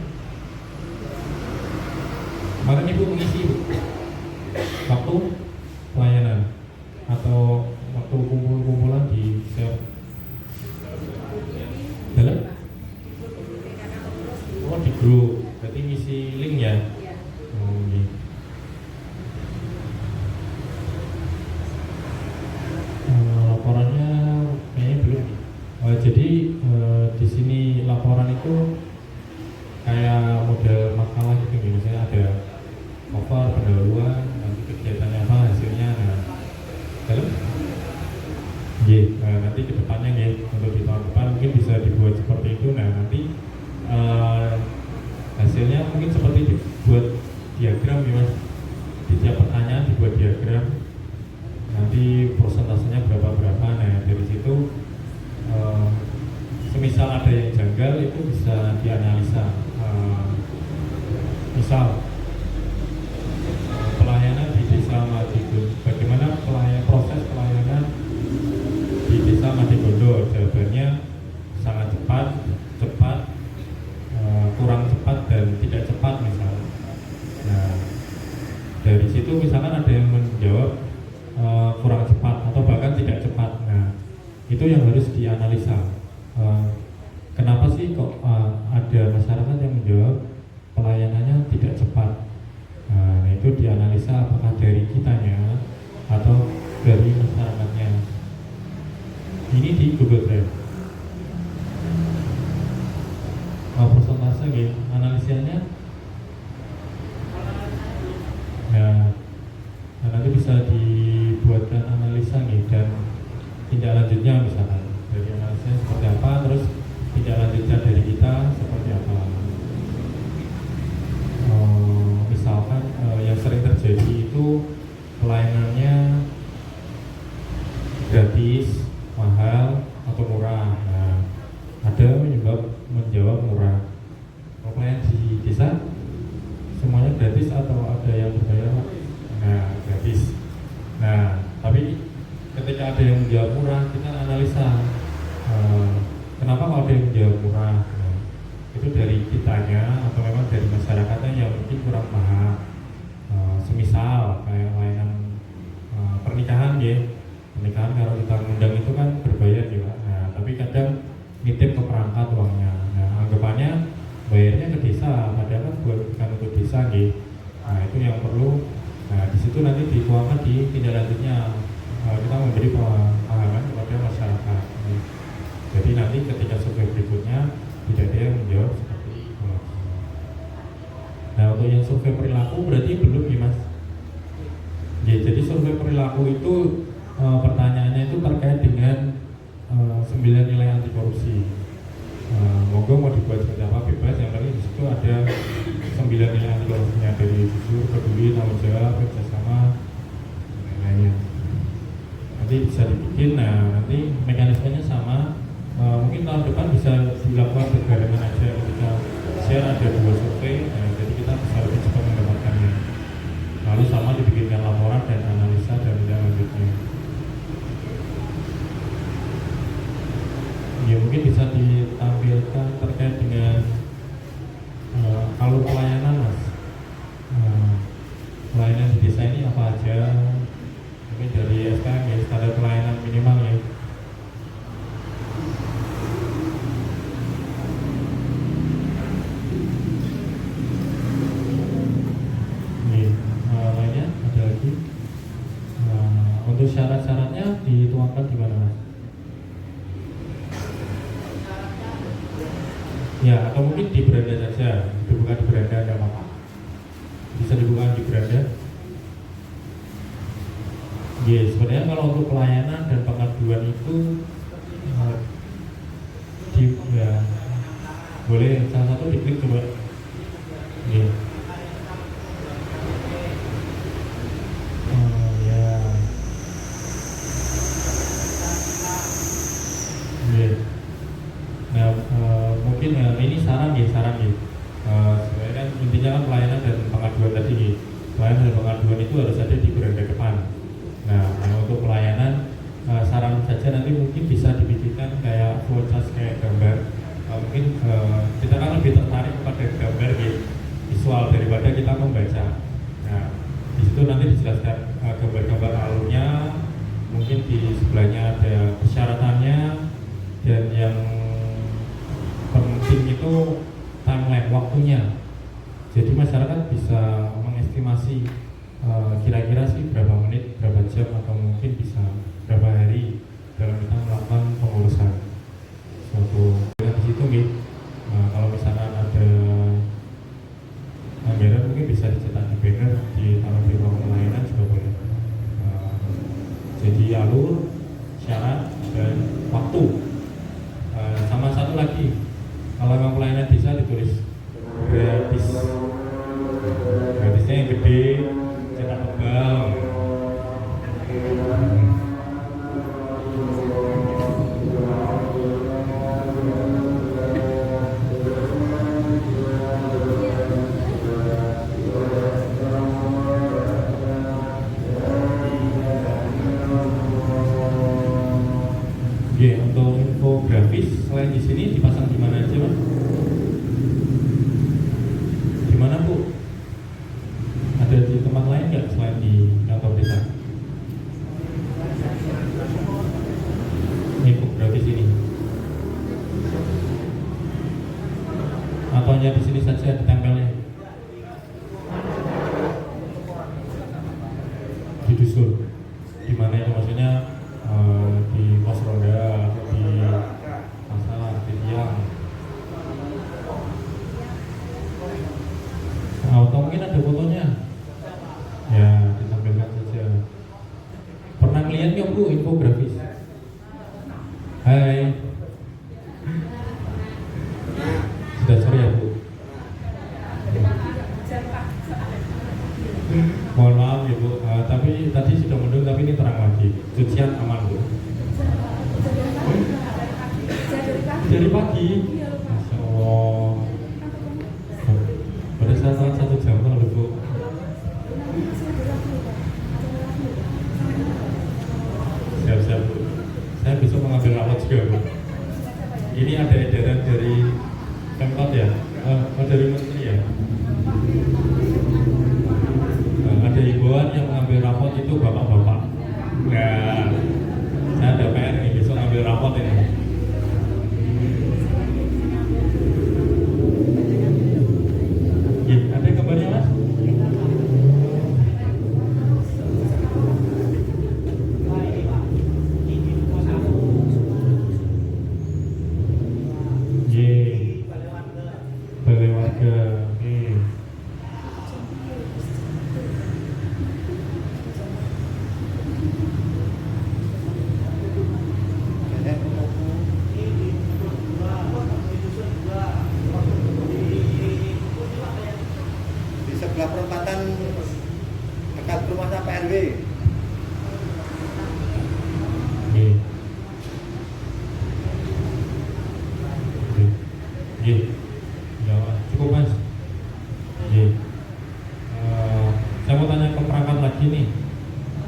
Kemarin ibu mengisi waktu pelayanan atau waktu kumpulan di share dalam? Oh di grup, berarti ngisi link ya? Laporannya kayaknya belum. Jadi di sini laporan itu kayak model makalah gitu, misalnya ada cover, pendahuluan, nanti kegiatannya apa, hasilnya. Nah, dalam? Nanti kedepannya ya, untuk di tahun depan mungkin bisa dibuat seperti itu. Nah nanti hasilnya mungkin seperti dibuat diagram ya mas, di tiap pertanyaan dibuat diagram, nanti persentasenya berapa. Nah dari situ semisal ada yang janggal itu bisa dianalisa. Misal pelayanan di desa Madigondo, bagaimana proses pelayanan di desa Madigondo? Jawabannya sangat cepat, kurang cepat, dan tidak cepat misalnya. Nah dari situ misalkan ada yang menjawab kurang cepat atau bahkan tidak cepat. Nah itu yang harus dianalisa. Kenapa sih kok ada masyarakat yang menjawab pelayanannya tidak cepat? Nah itu dianalisa apakah dari kitanya atau dari masyarakatnya. Ini di Google Drive. Persentase gitu, analisanya. Nah nanti bisa dibuatkan analisa nih, dan tindak lanjutnya misalkan dari analisanya seperti apa, terus tindak lanjutnya dari kita seperti apa. Misalkan yang sering terjadi itu pelayanannya gratis, mahal, atau murah. Nah, ada menjawab murah. Kalau pelayanan di desa semuanya gratis atau ada yang berbayar? Nah, gratis. Nah, tapi ketika ada yang menjawab murah, kita analisa kenapa kalau ada yang menjawab murah. Nah, itu kitanya atau memang dari masyarakatnya yang mungkin kurang paham. Semisal kayak layanan pernikahan ya, pernikahan kalau kita ngundang itu kan berbayar juga. Nah, tapi kadang nitip ke perangkat uangnya. Nah, anggapannya bayarnya ke desa, padahal kan bukan untuk desa gitu. Nah, itu yang perlu. Nah, di situ nanti dituangkan di tindak lanjutnya. Kita memberi pemahaman kepada masyarakat. Jadi nanti ketika survei berikutnya tidak ada yang menjawab seperti itu. Nah, untuk yang survei perilaku berarti belum ya Mas? Ya, jadi survei perilaku itu pertanyaannya itu terkait dengan 9 nilai anti korupsi. Monggo mau dibuat seperti apa bebas, yang penting di situ ada 9 nilai anti korupsinya, dari jujur, peduli, tanggung jawab, kerjasama, dan lain-lainnya. Nanti bisa dibikin. Nah, nanti mekanismenya sama. Mungkin tahun depan bisa dilakukan berbarengan aja ketika share ada 2 survei. Jadi kita bisa lebih cepat mendapatkannya. Lalu sama dibikinkan laporan dan analisa dan tindak lanjutnya. Ya, mungkin bisa ditampilkan terkait dengan alur pelayanan Mas. Pelayanan di desa ini apa aja? Mungkin dari SKM ya, standar pelayanan minimal ya. Lainnya ada lagi. Untuk syarat-syaratnya dituangkan di mana Mas? Ya, atau mungkin di beranda saja, dibuka di beranda ada apa? Bisa dibuka di beranda. Ya, sebenarnya kalau untuk pelayanan dan pengaduan itu ya, boleh salah satu diklik coba. Ya. Mungkin ini saran ya. Sebenarnya kan intinya kan pelayanan dan pengaduan tadi. Pelayanan dan pengaduan itu harus ada di beranda depan. Nah, untuk pelayanan saran saja nanti mungkin bisa dibikinkan kayak flowchart kayak gambar. Mungkin kita kan lebih tertarik pada gambar visual daripada kita membaca. Nah, di situ nanti dijelaskan gambar-gambar alurnya. Mungkin di sebelahnya ada persyaratannya, dan yang penting itu timeline waktunya. Jadi masyarakat bisa mengestimasi kira-kira sih berapa menit, berapa jam, atau mungkin bisa berapa hari dalam kita melakukan pengurusan suatu. Di situ gitu. Kalau misalkan ada anggaran mungkin bisa dicetak di banner, ditaruh di ruang pelayanan juga boleh. Jadi alur, syarat, dan waktu. Sama satu lagi, kalau memang pelayanan desa ditulis gratis. Gratisnya yang gede, cetak tebal. Untuk infografis selain di sini dipasang di mana aja Mas? Di mana Bu? Ada di tempat lain nggak selain di kantor desa? Infografis ini? Atau hanya di sini saja ditempelnya? Di dusun? Di mana itu maksudnya? Di pos ronda, di pasar, di tiang, atau mungkin ada fotonya, ya ditampilkan saja. Pernah lihat nggak Bu infografis? Hai, sudah sore ya Bu? Mohon maaf ya Bu, tapi tadi sudah mendung, tapi ini terang lagi. Cucian aman Bu? Dari pagi? Masya Allah. Pada saat 1 jam kalau Bu. Siap-siap Bu. Saya besok mengambil rapot juga Bu. Ini ada edaran dari Pemkot ya. dari menteri ya. Ada himbauan yang mengambil rapot itu bapak-bapak. Ya, saya ada PR nih, besok ngambil rapot ini. Ada gambarnya mas? Balai warga. Di sebelah perempatan dekat rumahnya Pak RW. Cukup mas. Saya mau tanya ke perangkat lagi nih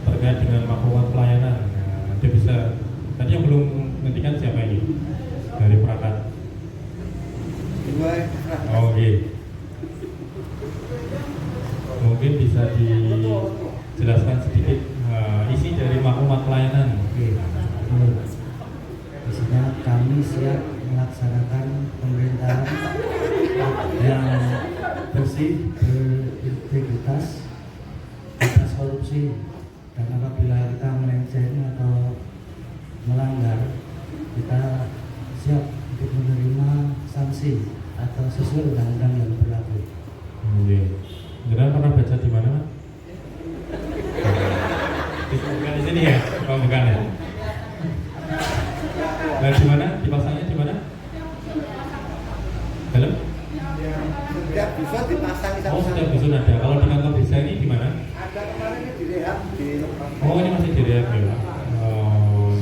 terkait dengan maklumat pelayanan. Nanti bisa. Tadi yang belum menghentikan siapa ini dari perangkat? Oh mungkin bisa dijelaskan sedikit isi dari maklumat pelayanan. Isinya kami siap melaksanakan pemerintahan yang bersih, berintegritas, bebas korupsi, dan apabila kita melenceng atau melanggar, kita siap untuk menerima sanksi atau sesuai undang-undang yang berlaku. Jangan pernah baca di mana? Bukan di sini ya? Oh bukan ya? Nah, di mana? Dipasangnya di mana? Halo? Setiap dusun dipasang di Oh, setiap dusun ada. Kalau di kantor desa ini di mana? Ada kemarin di rehab di Oh, ini masih di rehab ya? Oh,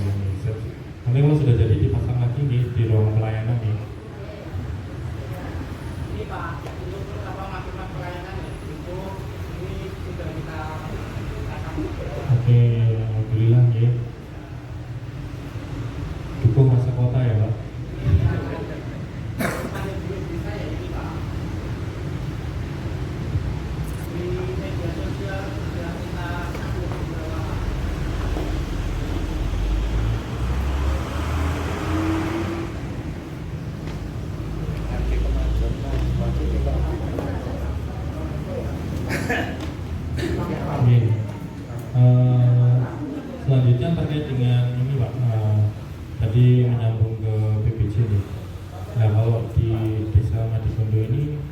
nanti kalau sudah jadi dipasang lagi nih di ruang pelayanan nih. Ini Pak, untuk apa maklumat pelayanan itu ini sudah kita Oke, alhamdulillah ya. Dukung masa kota ya Pak. Selanjutnya terkait dengan ini Pak, tadi menyambung ke PPJ nih. Nah kalau di desa Madibondo ini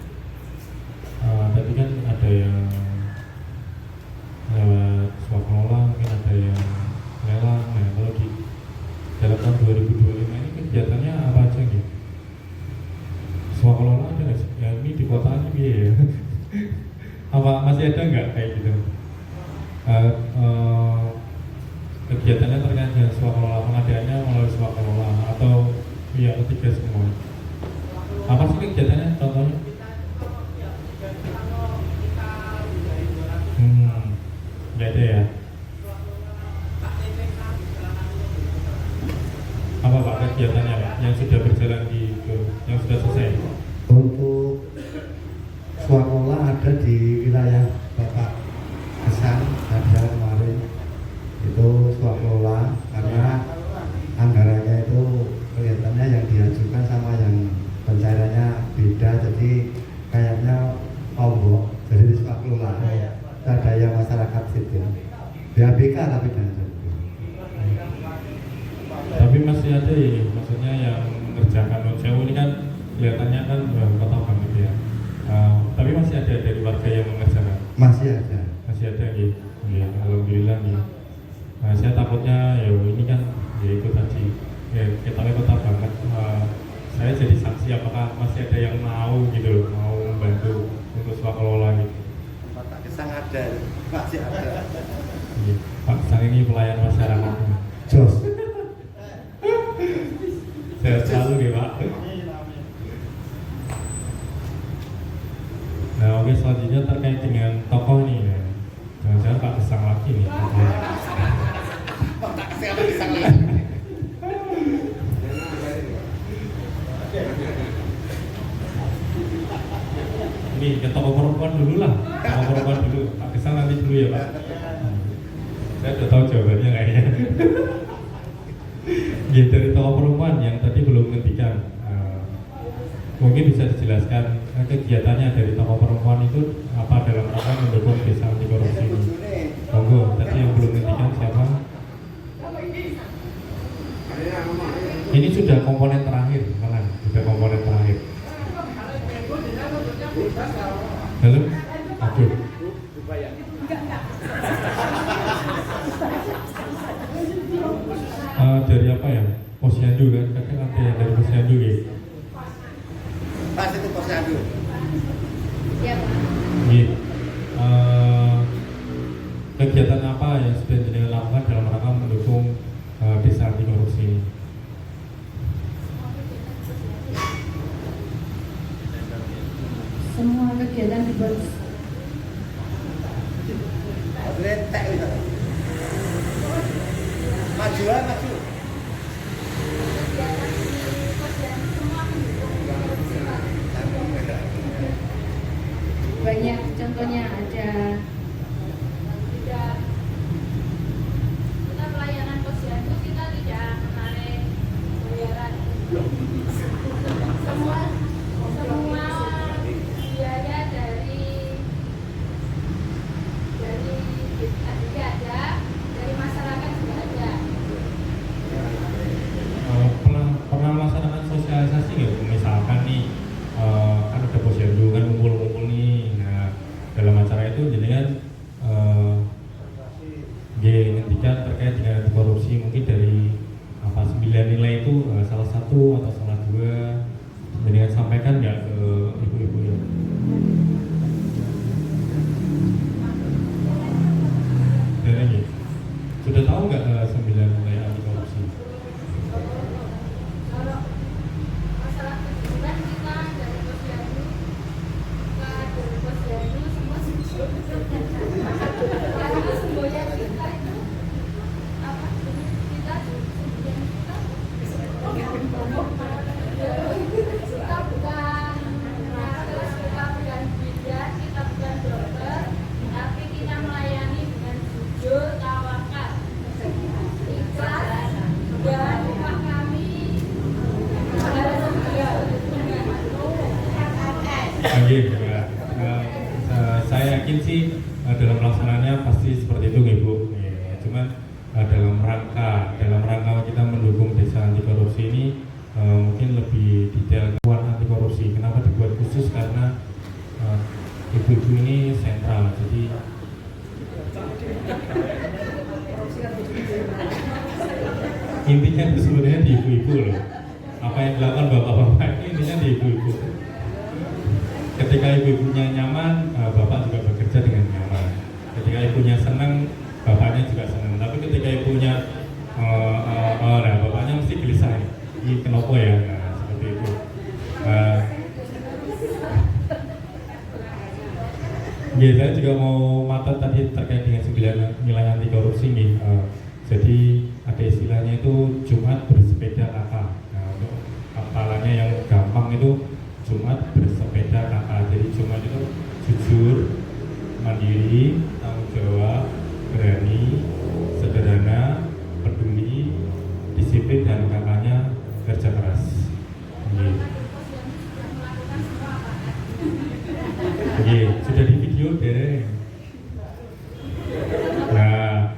tadi kan ada yang lewat swaklola, mungkin ada yang lelang. Nah kalau di dalam tahun 2025 ini kegiatannya apa aja gitu? Swaklola ada nggak sih? Ya ini di kota ini ya. Apa masih ada nggak kayak gitu? Kegiatannya terkait dengan swaklola, pengadaannya melalui swaklola atau pihak ketiga semua. Apa sih kegiatannya contohnya? Nggak ada ya. Apa Pak kegiatannya Pak yang sudah berjalan yang sudah selesai? Untuk swaklola ada di wilayah Bapak Gesang, ada kemarin itu swaklola karena anggarannya itu kelihatannya yang diajukan sama yang pencairannya beda, jadi kayaknya ombok jadi di swaklola ada daya masyarakat sipil BABK tapi kan tapi masih ada ya, maksudnya yang mengerjakan non-sewu ini kan kelihatannya kan kota banget ya. Tapi masih ada dari warga yang mengerjakan. Masih ada ya. Ya alhamdulillah nih. Nah, saya takutnya ya ini kan ya itu tadi ya kita kota banget. Saya jadi saksi apakah masih ada yang mau gitu loh, mau membantu untuk swaklola gitu. Pak Gesang ada, masih ada. Ya, Pak Gesang ini pelayan masyarakat. Jos. Sehat selalu nih Pak. Nah oke, selanjutnya terkait dengan tokoh nih ya. Jangan-jangan Pak Gesang lagi nih. Pak Gesang lagi. Ini ke toko perempuan dulu lah, toko perempuan dulu. Pak Gesang nanti dulu ya Pak. Saya udah tahu jawabannya kayaknya. Ya, dari toko perempuan yang tadi belum menghentikan, mungkin bisa dijelaskan kegiatannya dari toko perempuan itu apa dalam rangka mendukung desa anti korupsi ini. Monggo, tadi yang belum menghentikan siapa? Ini sudah komponen terakhir, mana? Sudah komponen terakhir. Halo? Aduh. Dari apa ya? Posyandu kan? Kadang ada yang dari Posyandu ya? Pas itu Posyandu. Iya Pak. Iya. Kegiatan apa yang sudah jenengan lakukan dalam rangka mendukung desa anti korupsi ini? Semua kegiatan dibuat maju lah, maju. Banyak, contohnya ada kita pelayanan posyandu, kita tidak menarik bayaran. Semua biaya dari ada, dari masyarakat juga ada. Pernah melaksanakan sosialisasi nggak? Misalkan nih kan ada posyandu kan ngumpul-ngumpul nih. Nah, dalam acara itu jenengan ngendikan terkait dengan korupsi, mungkin dari 9 nilai itu salah satu atau salah 2 jenengan sampaikan nggak ke ibu-ibu ya? Dan ini sudah tahu nggak 9 nilai anti korupsi? Masalah kejujuran kita dari posyandu, semua karena semuanya kita itu apa? Kita bukan bidan, kita bukan dokter, tapi kita melayani dengan jujur, tawakal, ikhlas, dan upah kami harus saya yakin sih dalam pelaksanaannya pasti seperti itu Bu. Cuman dalam rangka kita mendukung desa anti korupsi ini mungkin lebih detail kuat anti korupsi. Kenapa dibuat khusus? Karena ibu-ibu ini sentral. Jadi intinya itu sebenarnya di ibu-ibu loh. Apa yang dilakukan bapak-bapak ini intinya di ibu-ibu. Ketika ibu-ibunya nyaman, bapak juga bekerja dengan nyaman. Ketika ibunya senang, bapaknya juga senang. Tapi ketika ibunya bapaknya mesti gelisah. Ini kenapa ya? Nah, seperti itu. Saya juga mau matat tadi terkait dengan 9 nilai anti korupsi nih. Jadi ada istilahnya itu Jumat bersepeda kakak. Nah, untuk hafalannya yang gampang itu Jumat bersepeda kakak. Jadi Jumat itu jujur, mandiri, tanggung jawab, berani, sederhana, peduli, disiplin, dan kakaknya kerja keras. Sudah di video deh. Nah,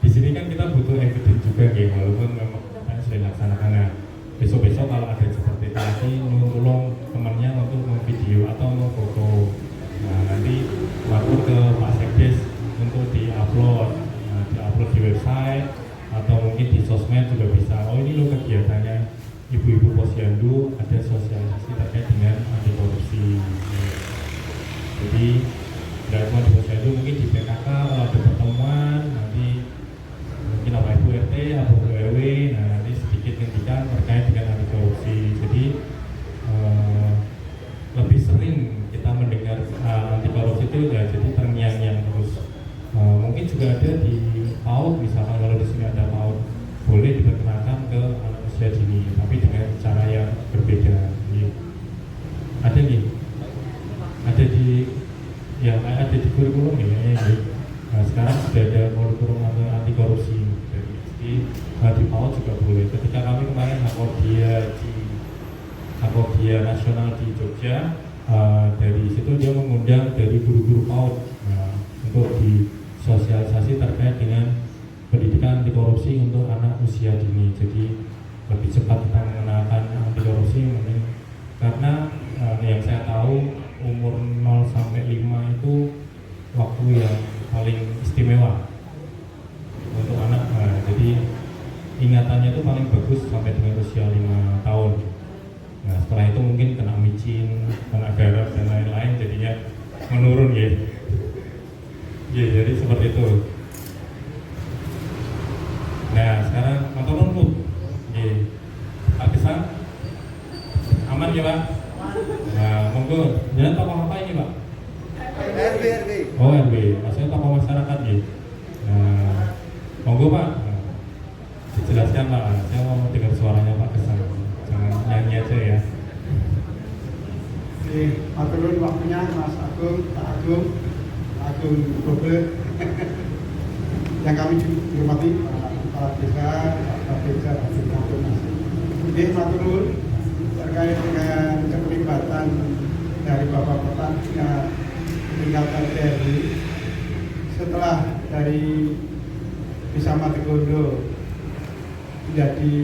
di sini kan kita butuh evidence juga, walaupun memang kita sudah dilaksanakan. Nah, besok-besok kalau ada seperti itu lagi, tolong temannya untuk memvideo atau memfoto. Nah, nanti lapor ke Pak Sekdes untuk diupload di website atau mungkin di sosmed juga bisa. Oh, ini loh kegiatannya ibu-ibu posyandu, ada sosialisasi terkait dengan anti korupsi. Jadi tidak cuma di posyandu, mungkin di PKK kalau ada pertemuan nanti mungkin apa ibu RT atau ibu RW, nah nanti sedikit ngendikan terkait dengan anti korupsi. Jadi lebih sering kita mendengar anti korupsi itu ya, jadi terngiang-ngiang terus. Mungkin juga ada di PAUD, misalkan kalau di sini ada PAUD, boleh diperkenalkan ke anak usia dini, tapi dengan cara yang berbeda. Ada nih? Islamofobia Nasional di Jogja. Dari situ dia mengundang dari guru-guru PAUD untuk disosialisasi terkait dengan pendidikan anti korupsi untuk anak usia dini. Jadi lebih cepat kita mengenalkan anti korupsi karena yang saya tahu umur 0 sampai 5 itu waktu yang paling istimewa untuk anak. Jadi ingatannya itu paling bagus sampai dengan usia 5 tahun. Nah, setelah itu mungkin kena micin, kena garap dan lain-lain, jadinya menurun ya. Ya, jadi seperti itu. Nah, sekarang motor numpuk. Ya, Pak Pisang, aman ya Pak? Nah, monggo. Jangan tokoh apa ini Pak? RW. Oh RW, maksudnya tokoh masyarakat ya. Nah, monggo Pak. Dijelaskan Pak. Saya mau dengar suaranya Pak Pisang. Jangan nyanyi aja ya. Oke, matur waktunya Mas Agung, Pak Agung Bobe. Yang kami hormati para desa, Pak Desa, Pak Desa. Oke, matur terkait dengan keterlibatan dari Bapak-Bapak tingkat RT setelah dari Desa Matigondo menjadi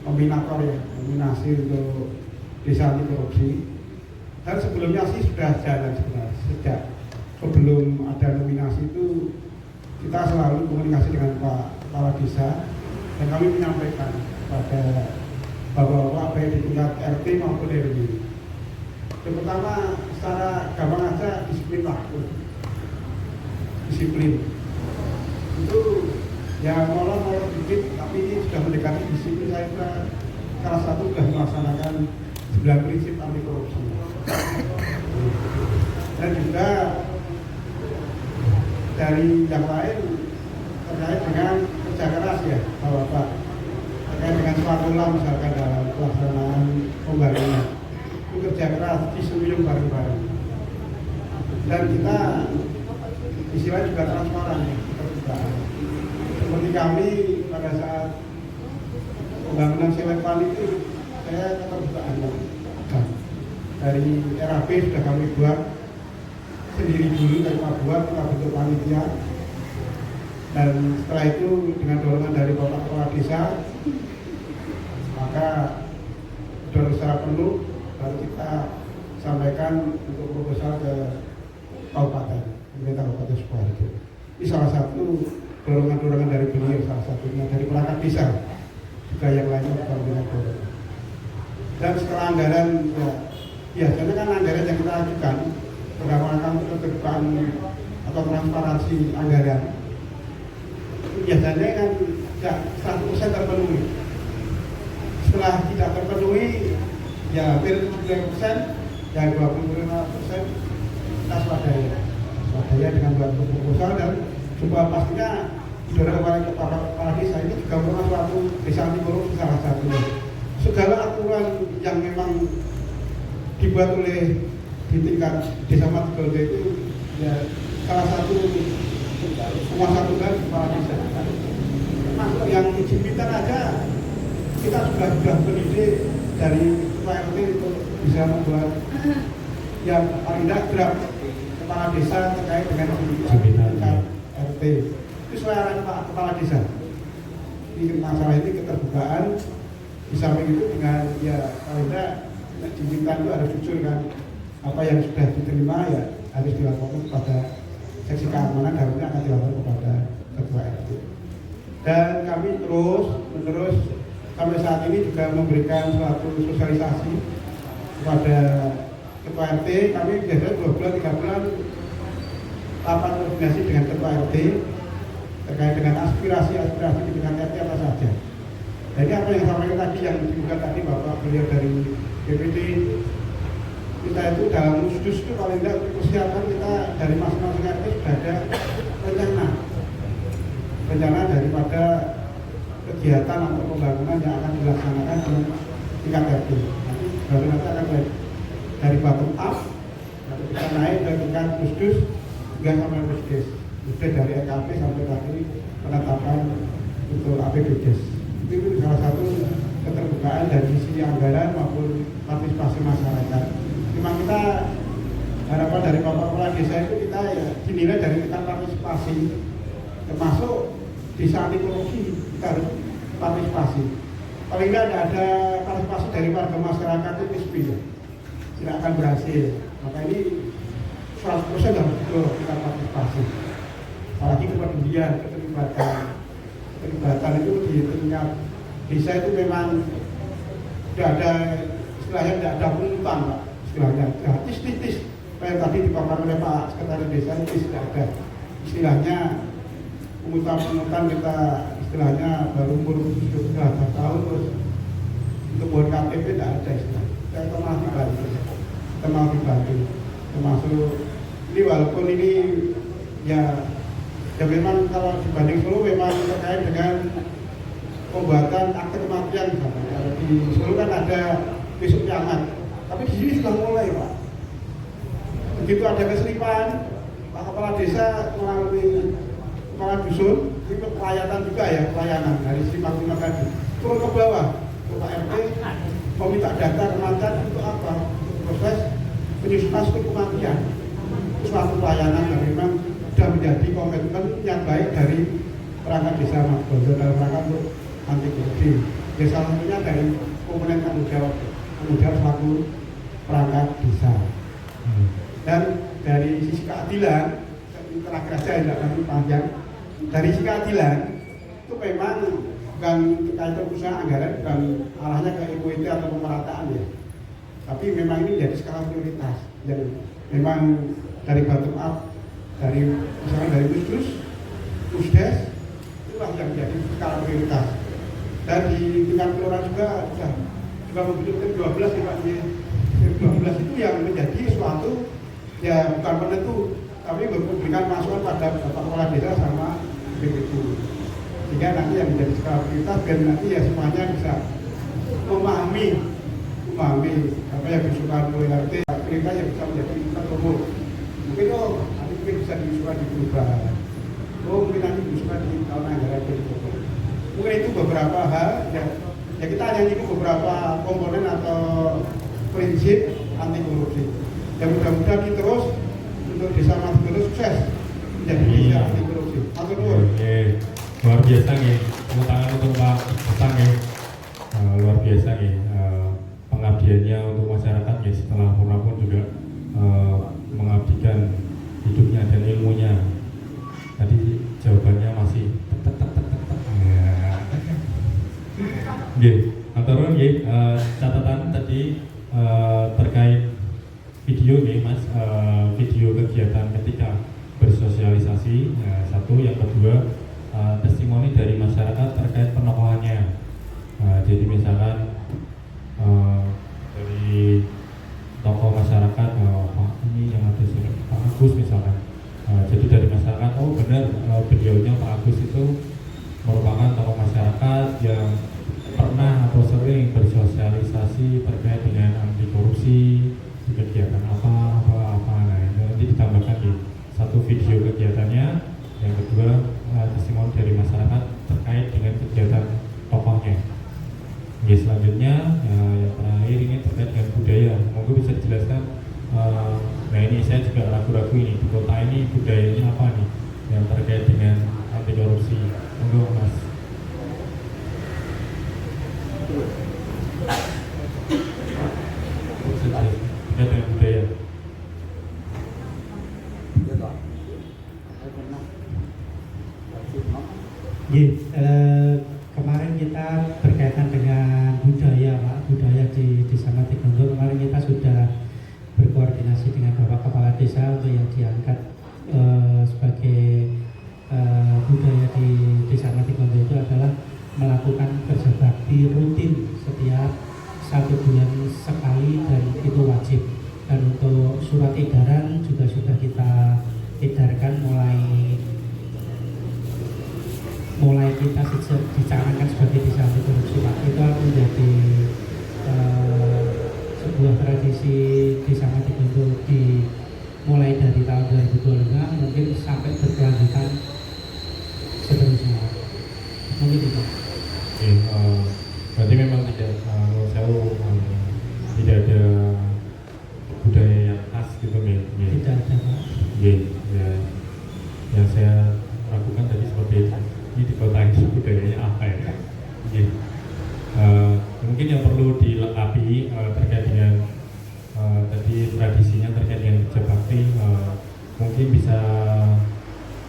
kombinator ya, nominasi untuk desa anti korupsi. Dan sebelumnya sih sudah jalan sebenarnya sejak sebelum ada nominasi itu kita selalu komunikasi dengan Pak Kepala Desa dan kami menyampaikan pada bapak-bapak baik di tingkat RT maupun RW. Yang pertama secara gampang aja disiplin waktu. Disiplin itu ya molor dikit, tapi ini sudah mendekati disiplin. Saya salah satu sudah melaksanakan 9 prinsip anti korupsi. Dan juga dari yang lain terkait dengan kerja keras ya Bapak, terkait dengan spatula misalkan dalam pelaksanaan pembangunan itu kerja keras disuyung bareng-bareng. Dan kita istilahnya juga transparan ya, terbukaan. Seperti kami pada saat pembangunan Selepan itu saya keterbukaan dari RAP sudah kami buat sendiri dulu, kita buat, kita bentuk panitia, dan setelah itu dengan dorongan dari Bapak Kepala Desa maka sudah secara penuh baru kita sampaikan untuk proposal ke Kabupaten, pemerintah Kabupaten Sukoharjo. Ini salah satu dorongan dari beliau, salah satunya dari perangkat desa, juga yang lainnya juga dengan dorongan. Dan setelah anggaran ya, biasanya kan anggaran yang kita ajukan berdasarkan keterbukaan atau transparansi anggaran biasanya kan ya 100% terpenuhi. Setelah tidak terpenuhi ya hampir 70%, ya 25% kita swadaya dengan buat proposal. Dan juga pastinya didorong oleh kepala desa ini juga merupakan suatu desa anti korupsi salah satunya. Segala aturan yang memang dibuat oleh di tingkat Desa Matigondo itu ya salah satu kuasa tugas kepala desa. Termasuk yang jimpitan aja kita sudah mendidik dari Kepala RT untuk bisa membuat yang paling tidak draft kepala desa terkait dengan jimpitan RT. Itu suara Pak Kepala Desa. Ini masalah ini keterbukaan. Di samping itu dengan ya paling tidak jimpitan itu harus jujur kan, apa yang sudah diterima ya harus dilakukan kepada seksi keamanan, harusnya akan dilakukan kepada ketua RT. Dan kami terus sampai saat ini juga memberikan suatu sosialisasi kepada ketua RT. Kami biasanya 2 bulan 3 bulan rapat koordinasi dengan ketua RT terkait dengan aspirasi di tingkat RT apa saja. Jadi apa yang sampaikan tadi, yang juga tadi Bapak beliau dari DPD, kita itu dalam musdus itu paling tidak untuk persiapan kita dari masing-masing RT sudah ada rencana daripada kegiatan atau pembangunan yang akan dilaksanakan di tingkat RT. Nanti akan dari bottom up, nanti kita naik ke tingkat musdus hingga sampai musdes, dari EKP sampai tadi penetapan untuk APBDes. Itu salah satu keterbukaan dari sisi anggaran maupun partisipasi masyarakat. Memang kita harapan dari Bapak Kepala Desa itu kita ya dinilai dari tingkat partisipasi, termasuk desa anti korupsi kita harus partisipasi. Paling tidak ada partisipasi dari warga masyarakat itu ya, tidak akan berhasil. Maka ini 100% harus didorong kita partisipasi. Apalagi kepedulian, keterlibatan itu di tingkat desa itu memang tidak ada istilahnya, tidak ada pungutan Pak, istilahnya gratis titis. Kayak tadi dipaparkan oleh Pak Sekretaris Desa itu tidak ada istilahnya pungutan kita istilahnya baru umur 17 tahun terus untuk buat KTP tidak ada istilah. Kita mau dibantu, termasuk ini walaupun ini ya memang kalau dibanding Solo memang terkait dengan pembuatan akte kematian misalnya. Di Solo kan ada besok kiamat, tapi di sini sudah mulai Pak. Begitu ada keselipan, Pak Kepala Desa melalui kepala dusun itu pelayanan juga ya, pelayanan dari selipan tadi turun ke bawah ke Pak RT meminta data kematian untuk apa? Untuk proses penyusunan stuk kematian. Itu suatu pelayanan yang memang sudah menjadi komitmen yang baik dari perangkat desa Mas Bondo dalam rangka untuk anti korupsi. Ya salah satunya dari komponen tanggung jawab selaku perangkat desa. Dan dari sisi keadilan, terakhir saja tidak nanti panjang. Dari sisi keadilan itu memang bukan terkait urusan anggaran, bukan arahnya ke equity atau pemerataan ya. Tapi memang ini jadi skala prioritas. Dan memang dari bottom up, dari misalnya dari Pusdes, itulah yang menjadi skala prioritas. Dan di tingkat kelurahan juga membentuk 12 ya Pak. 12 itu yang menjadi suatu ya bukan penentu, tapi memberikan masukan pada Bapak Kepala Desa sama BPU. Sehingga nanti yang menjadi skala prioritas dan nanti ya semuanya bisa memahami apa yang disukai oleh RT, perintah yang bisa menjadi tingkat umum. Mungkin nanti mungkin bisa diusulkan di perubahan. Mungkin nanti diusulkan di tahun anggaran berikutnya. Mungkin itu beberapa hal ya kita hanya nyinggung beberapa komponen atau prinsip anti korupsi. Dan mudah-mudahan ini terus untuk desa Mas Bondo sukses menjadi desa anti korupsi. Oke, luar biasa nih. Tepuk tangan untuk Pak Petang ya. Luar biasa nih pengabdiannya untuk masyarakat ya, setelah purna pun juga mengabdikan hidupnya dan ilmunya. Tadi jawabannya masih ya. Antara catatan tadi terkait video nih Mas, video kegiatan ketika bersosialisasi satu, yang kedua testimoni dari masyarakat terkait penokohannya. Jadi misalkan dari tokoh masyarakat, Pak ini yang ada surat Pak Agus misalkan. Jadi dari masyarakat, oh benar beliaunya Pak Agus itu merupakan tokoh masyarakat yang pernah atau sering bersosialisasi terkait dengan anti korupsi di kegiatan apa. Nah nanti ditambahkan di satu video kegiatannya, yang kedua testimoni dari masyarakat terkait dengan kegiatan tokohnya. Selanjutnya yang terakhir ini terkait dengan budaya. Monggo bisa dijelaskan. Nah ini saya juga ragu-ragu ini di kota ini budayanya apa nih yang terkait dengan anti korupsi. Monggo Mas. Dengan budaya. Kemarin kita berkaitan dengan budaya Pak, budaya di Desa Mati Bondo. Kemarin kita sudah berkoordinasi dengan Bapak Kepala Desa untuk yang diangkat sebagai budaya di Desa Mati Bondo itu adalah melakukan kerja bakti rutin setiap 1 bulan sekali, dan itu wajib. Dan untuk surat edaran juga sudah kita edarkan mulai kita dicanangkan sebagai desa anti korupsi Pak. Itu akan menjadi sebuah tradisi Desa Mati Bondo mulai dari tahun 2025 mungkin sampai berkelanjutan seterusnya. Mungkin itu. Berarti memang tidak tidak ada yang perlu dilengkapi terkait dengan tadi tradisinya terkait dengan kerja bakti, mungkin bisa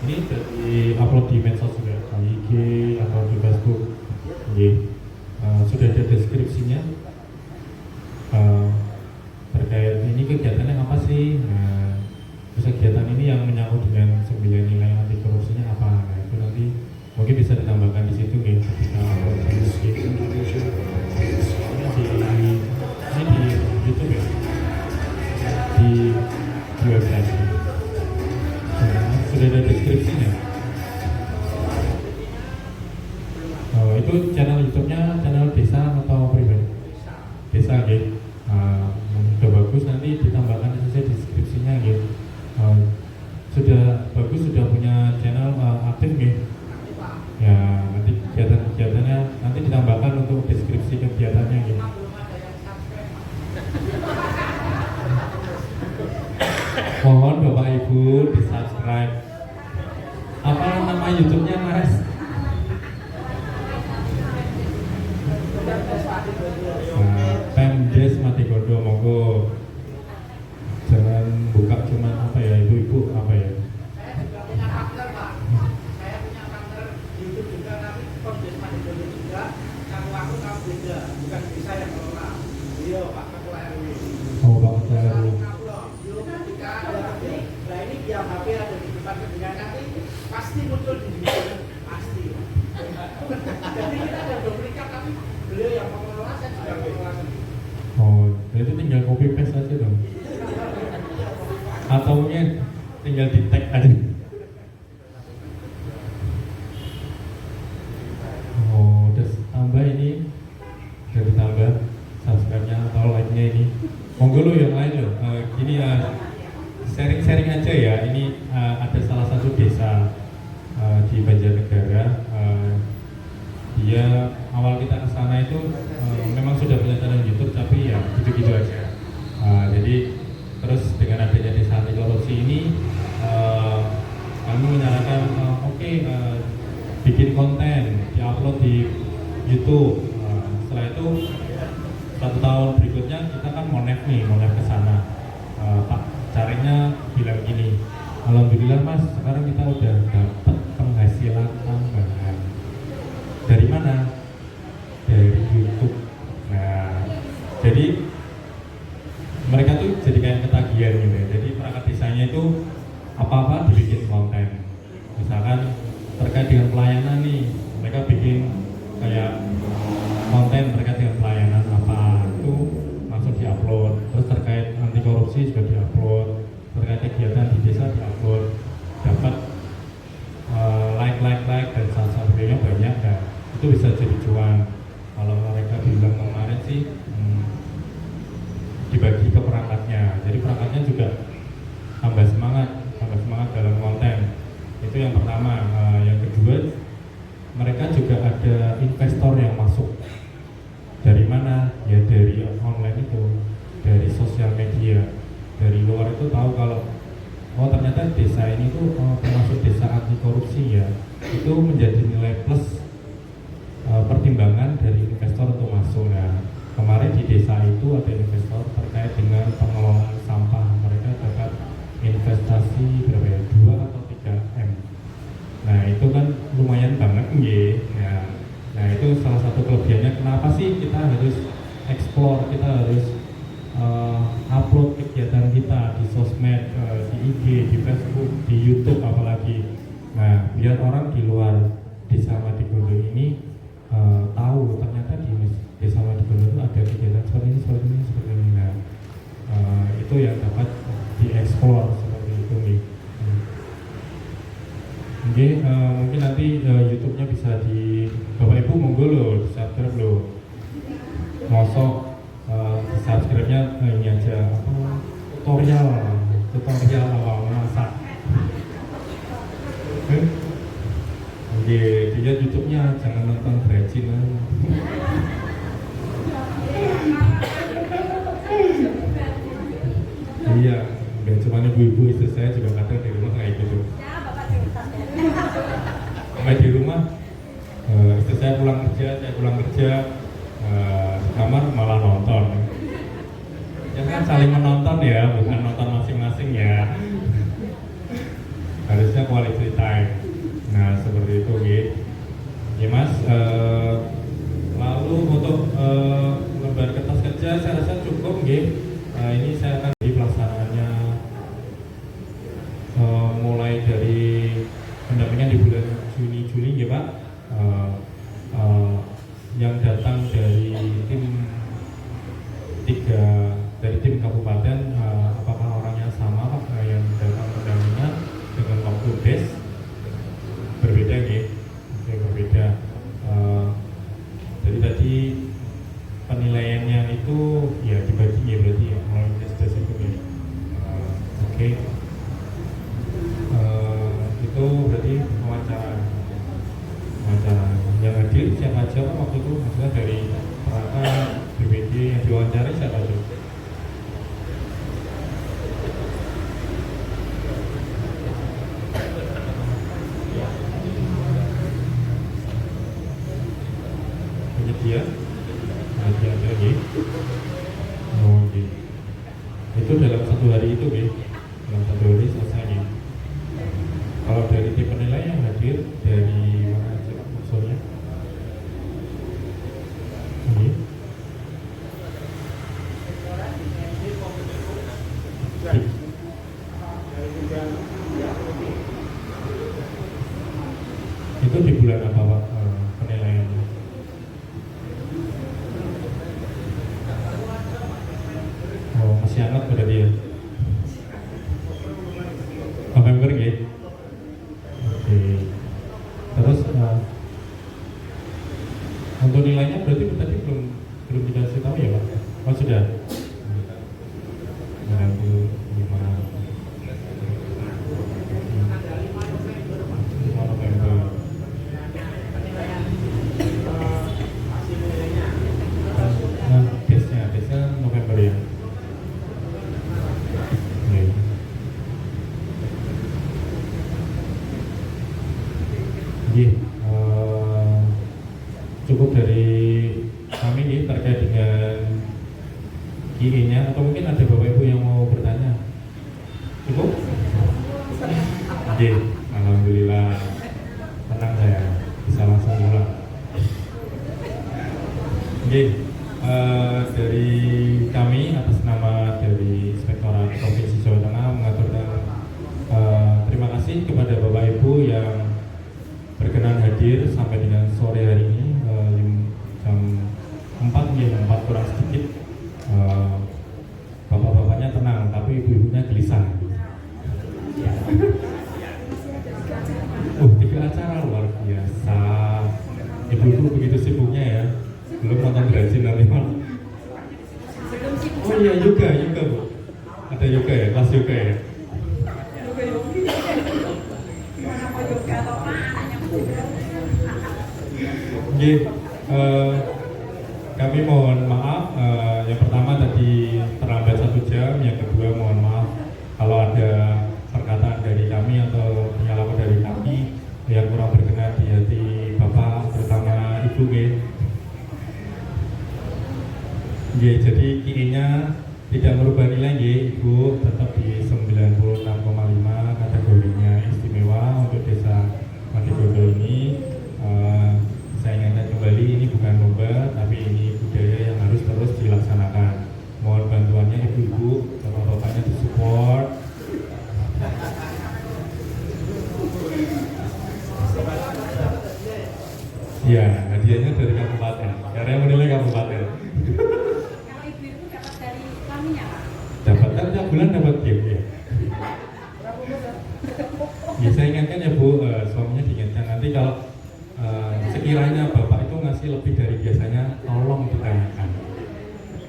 ini di upload di medsos juga, di IG atau di Facebook. Sudah ada deskripsinya terkait ini kegiatannya apa sih. Nah, terus kegiatan ini yang menyangkut dengan 9 nilai anti korupsinya apa. Nah, itu nanti mungkin bisa ditambahkan di situ nih ketika upload di YouTube ya, di website. Sudah ada deskripsinya. Itu channel YouTube-nya channel desa atau pribadi? Desa gitu. Sudah bagus, nanti ditambahkan saja deskripsinya gitu. Sudah bagus, sudah punya channel aktif gitu. Ya, nanti kegiatan-kegiatannya nanti ditambahkan untuk deskripsi kegiatannya gitu. Mohon Bapak Ibu di subscribe. Apa nama YouTube-nya Mas? Pemdes Matigondo, monggo. Jangan buka cuman apa ya, ibu-ibu apa ya. Saya juga punya partner Pak. Saya punya partner di YouTube juga, tapi Pemdes Matigondo juga. Kamu beda, bukan bisa yang kelola. Iya Pak Ketua RW. Oh Pak Ketua RW. Nah ini tiap HP ada di depan kedengaran, nanti pasti muncul di video, pasti. Jadi kita ada duplikat, tapi beliau yang mengelola, saya juga mengelola sendiri. Oh, itu tinggal copy paste aja dong. Atau mungkin tinggal di tag aja. Oh, terus tambah ini, udah ditambah subscribe-nya atau like-nya ini. Monggo lo yang lain lo. Gini ya, sharing-sharing aja ya. Ini ada salah satu desa di Banjarnegara. Dia awal kita ke sana itu memang sudah punya channel YouTube, tapi ya gitu-gitu aja. Jadi terus dengan adanya desa anti korupsi ini, kami menyarankan bikin konten, diupload di YouTube. Setelah itu 1 tahun berikutnya kita kan mau nef ke sana. Pak caranya bilang gini, alhamdulillah Mas, sekarang kita udah dapat penghasilan tambahan. Dari mana? Dari YouTube. Nah, jadi mereka tuh jadi kayak ketagihan gitu ya. Jadi perangkat desanya itu apa-apa dibikin konten. Misalkan terkait dengan pelayanan nih, mereka bikin kayak konten terkait dengan pelayanan apa itu langsung diupload. Terus terkait anti korupsi juga diupload. Terkait kegiatan di desa diupload. Dapat like dan subscribe-nya banyak dan itu bisa jadi cuan. Kalau mereka bilang kemarin sih dibagi ke perangkatnya, jadi perangkatnya juga tambah semangat dalam konten. Itu yang pertama. Yang kedua, mereka juga ada investor yang masuk. Dari mana? Ya dari online itu, dari sosial media. Dari luar itu tahu kalau ternyata desa ini tuh termasuk desa anti korupsi ya. Itu menjadi nilai plus pertimbangan dari investor untuk masuk. Nah, kemarin di desa itu ada investor terkait dengan pengelolaan sampah. Mereka dapat investasi berapa ya? 2 atau 3 M. Nah, itu kan lumayan banget ya. Nah, itu salah satu kelebihannya. Kenapa sih kita harus explore, kita harus upload kegiatan kita di sosmed, di IG, di Facebook, di YouTube apalagi. Nah, biar orang di luar desa Matigondo ini tahu ternyata di desa Matigondo itu ada kegiatan seperti ini. Nah, itu yang dapat dieksplor seperti itu nih. Mungkin nanti YouTube-nya bisa di Bapak Ibu monggo lo subscribe lo. Mosok subscribe-nya ini aja tutorial awal masak. Dilihat YouTube-nya, jangan nonton Brajin. Iya, gak cuma ibu-ibu, istri saya juga kadang di rumah kayak gitu. Sampai di rumah, istri saya pulang kerja, di kamar kamar malah nonton. Jangan saling menonton ya, bukan nonton masing-masing ya. Harusnya quality time. Nah seperti itu gitu. Ya Mas, lalu untuk lembar kertas kerja saya rasa cukup gitu. Ini saya akan di pelaksanaannya mulai dari pendampingan di bulan Juni ya Pak. Yang datang dari tim kabupaten, apakah orangnya sama Pak? Yang datang pendampingan dengan waktu base berbeda gitu. Oke, berbeda. Jadi tadi penilaiannya itu ya dibagi ya berarti ya melalui tes itu ya. Oke. Itu berarti wawancara yang hadir siapa aja Pak waktu itu, maksudnya dari perangkat BPD yang diwawancarai siapa aja? Penyedia lagi. Oh, okay. Itu dalam satu hari itu dalam satu hari selesai nih. Kalau dari tim penilai yang hadir dari mana aja unsurnya? Ini. Itu di bulan apa Pak penilaiannya? Oh masih hangat pada dia. November gitu. Oke. Terus untuk nilainya berarti tadi belum dikasih tahu ya Pak? Oh sudah. 5 November. Nah, tesnya November ya. Oke. Cukup dari kami nih terkait dengan QE-nya, atau mungkin ada Bapak Ibu yang mau bertanya? Cukup? Oke, alhamdulillah tenang saya bisa langsung mulai. Oke, dari kami atas nama dari Inspektorat Provinsi Jawa Tengah mengaturkan terima kasih kepada Bapak Ibu yang berkenan hadir sampai dengan sore hari ini jam 4 kurang sedikit. Bapak-bapaknya tenang, tapi ibu-ibunya gelisah. Tiga acara luar biasa. Ibu-ibu begitu sibuknya ya, belum nonton Brazil nanti malam. Oh iya, yoga Bu. Ada yoga ya, kelas yoga ya. Oke, kami mohon maaf. Yang pertama tadi terlambat 1 jam, yang kedua mohon maaf kalau ada perkataan dari kami atau penyalaman dari kami yang kurang berkenan di hati Bapak, terutama Ibu. Jadi QE-nya tidak merubah nilai Ibu, tetap di 96,5 kategorinya istimewa untuk desa Madigodo ini. Saya ingatkan kembali, ini bukan lomba, tapi ini budaya yang harus terus dilaksanakan. Mohon bantuannya ibu-ibu, bapak-bapaknya disupport. Ya, hadiahnya dari kabupaten, karena yang menilai kabupaten. Kalau ibu-ibu dapat dari kaminya Pak? Dapat, kan tiap bulan dapat gift ya. Ya, saya ingatkan ya Bu, suaminya diingatkan nanti kalau sekiranya Bapak itu ngasih lebih dari biasanya, tolong ditanyakan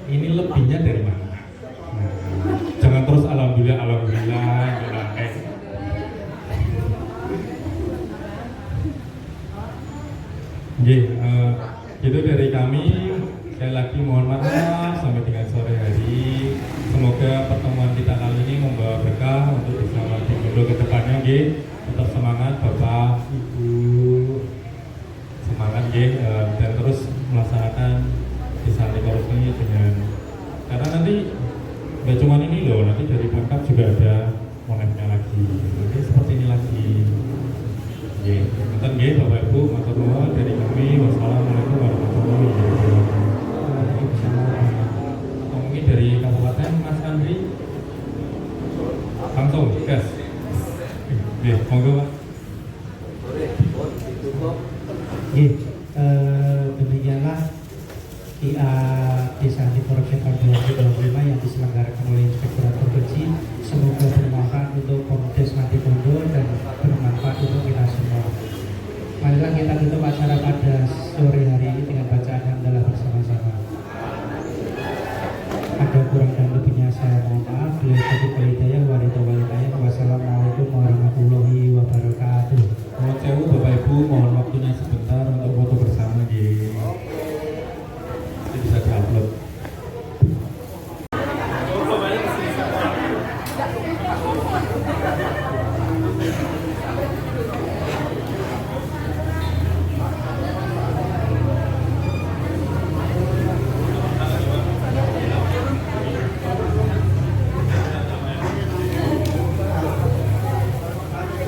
ini lebihnya dari mana. Jangan terus alhamdulillah itu dari kami. Sekali lagi mohon maaf sampai dengan sore hari. Semoga pertemuan kita kali ini membawa berkah untuk bersama di Madigodo ke depannya. Tetap semangat Bapak, Ibu, semangat dan terus melaksanakan desa anti korupsi dengan, karena nanti nggak cuma ini loh, nanti dari Pemkab juga ada monetnya lagi, nanti seperti ini lagi. Ya, nanti nggih Bapak Ibu, matur nuwun dari kami. Wassalamualaikum warahmatullahi wabarakatuh. Atau mungkin dari Kabupaten Mas Andri, langsung gas. Oke, monggo Pak. Demikianlah IA Desa Anti Korupsi tahun 2025 yang diselenggarakan oleh Inspektorat Provinsi. Semoga bermanfaat untuk Komdes Mati Tondo dan bermanfaat untuk kita semua. Marilah kita tutup acara pada sore hari ini dengan bacaan hamdalah bersama-sama. Ada kurang dan lebihnya saya mohon maaf. Bila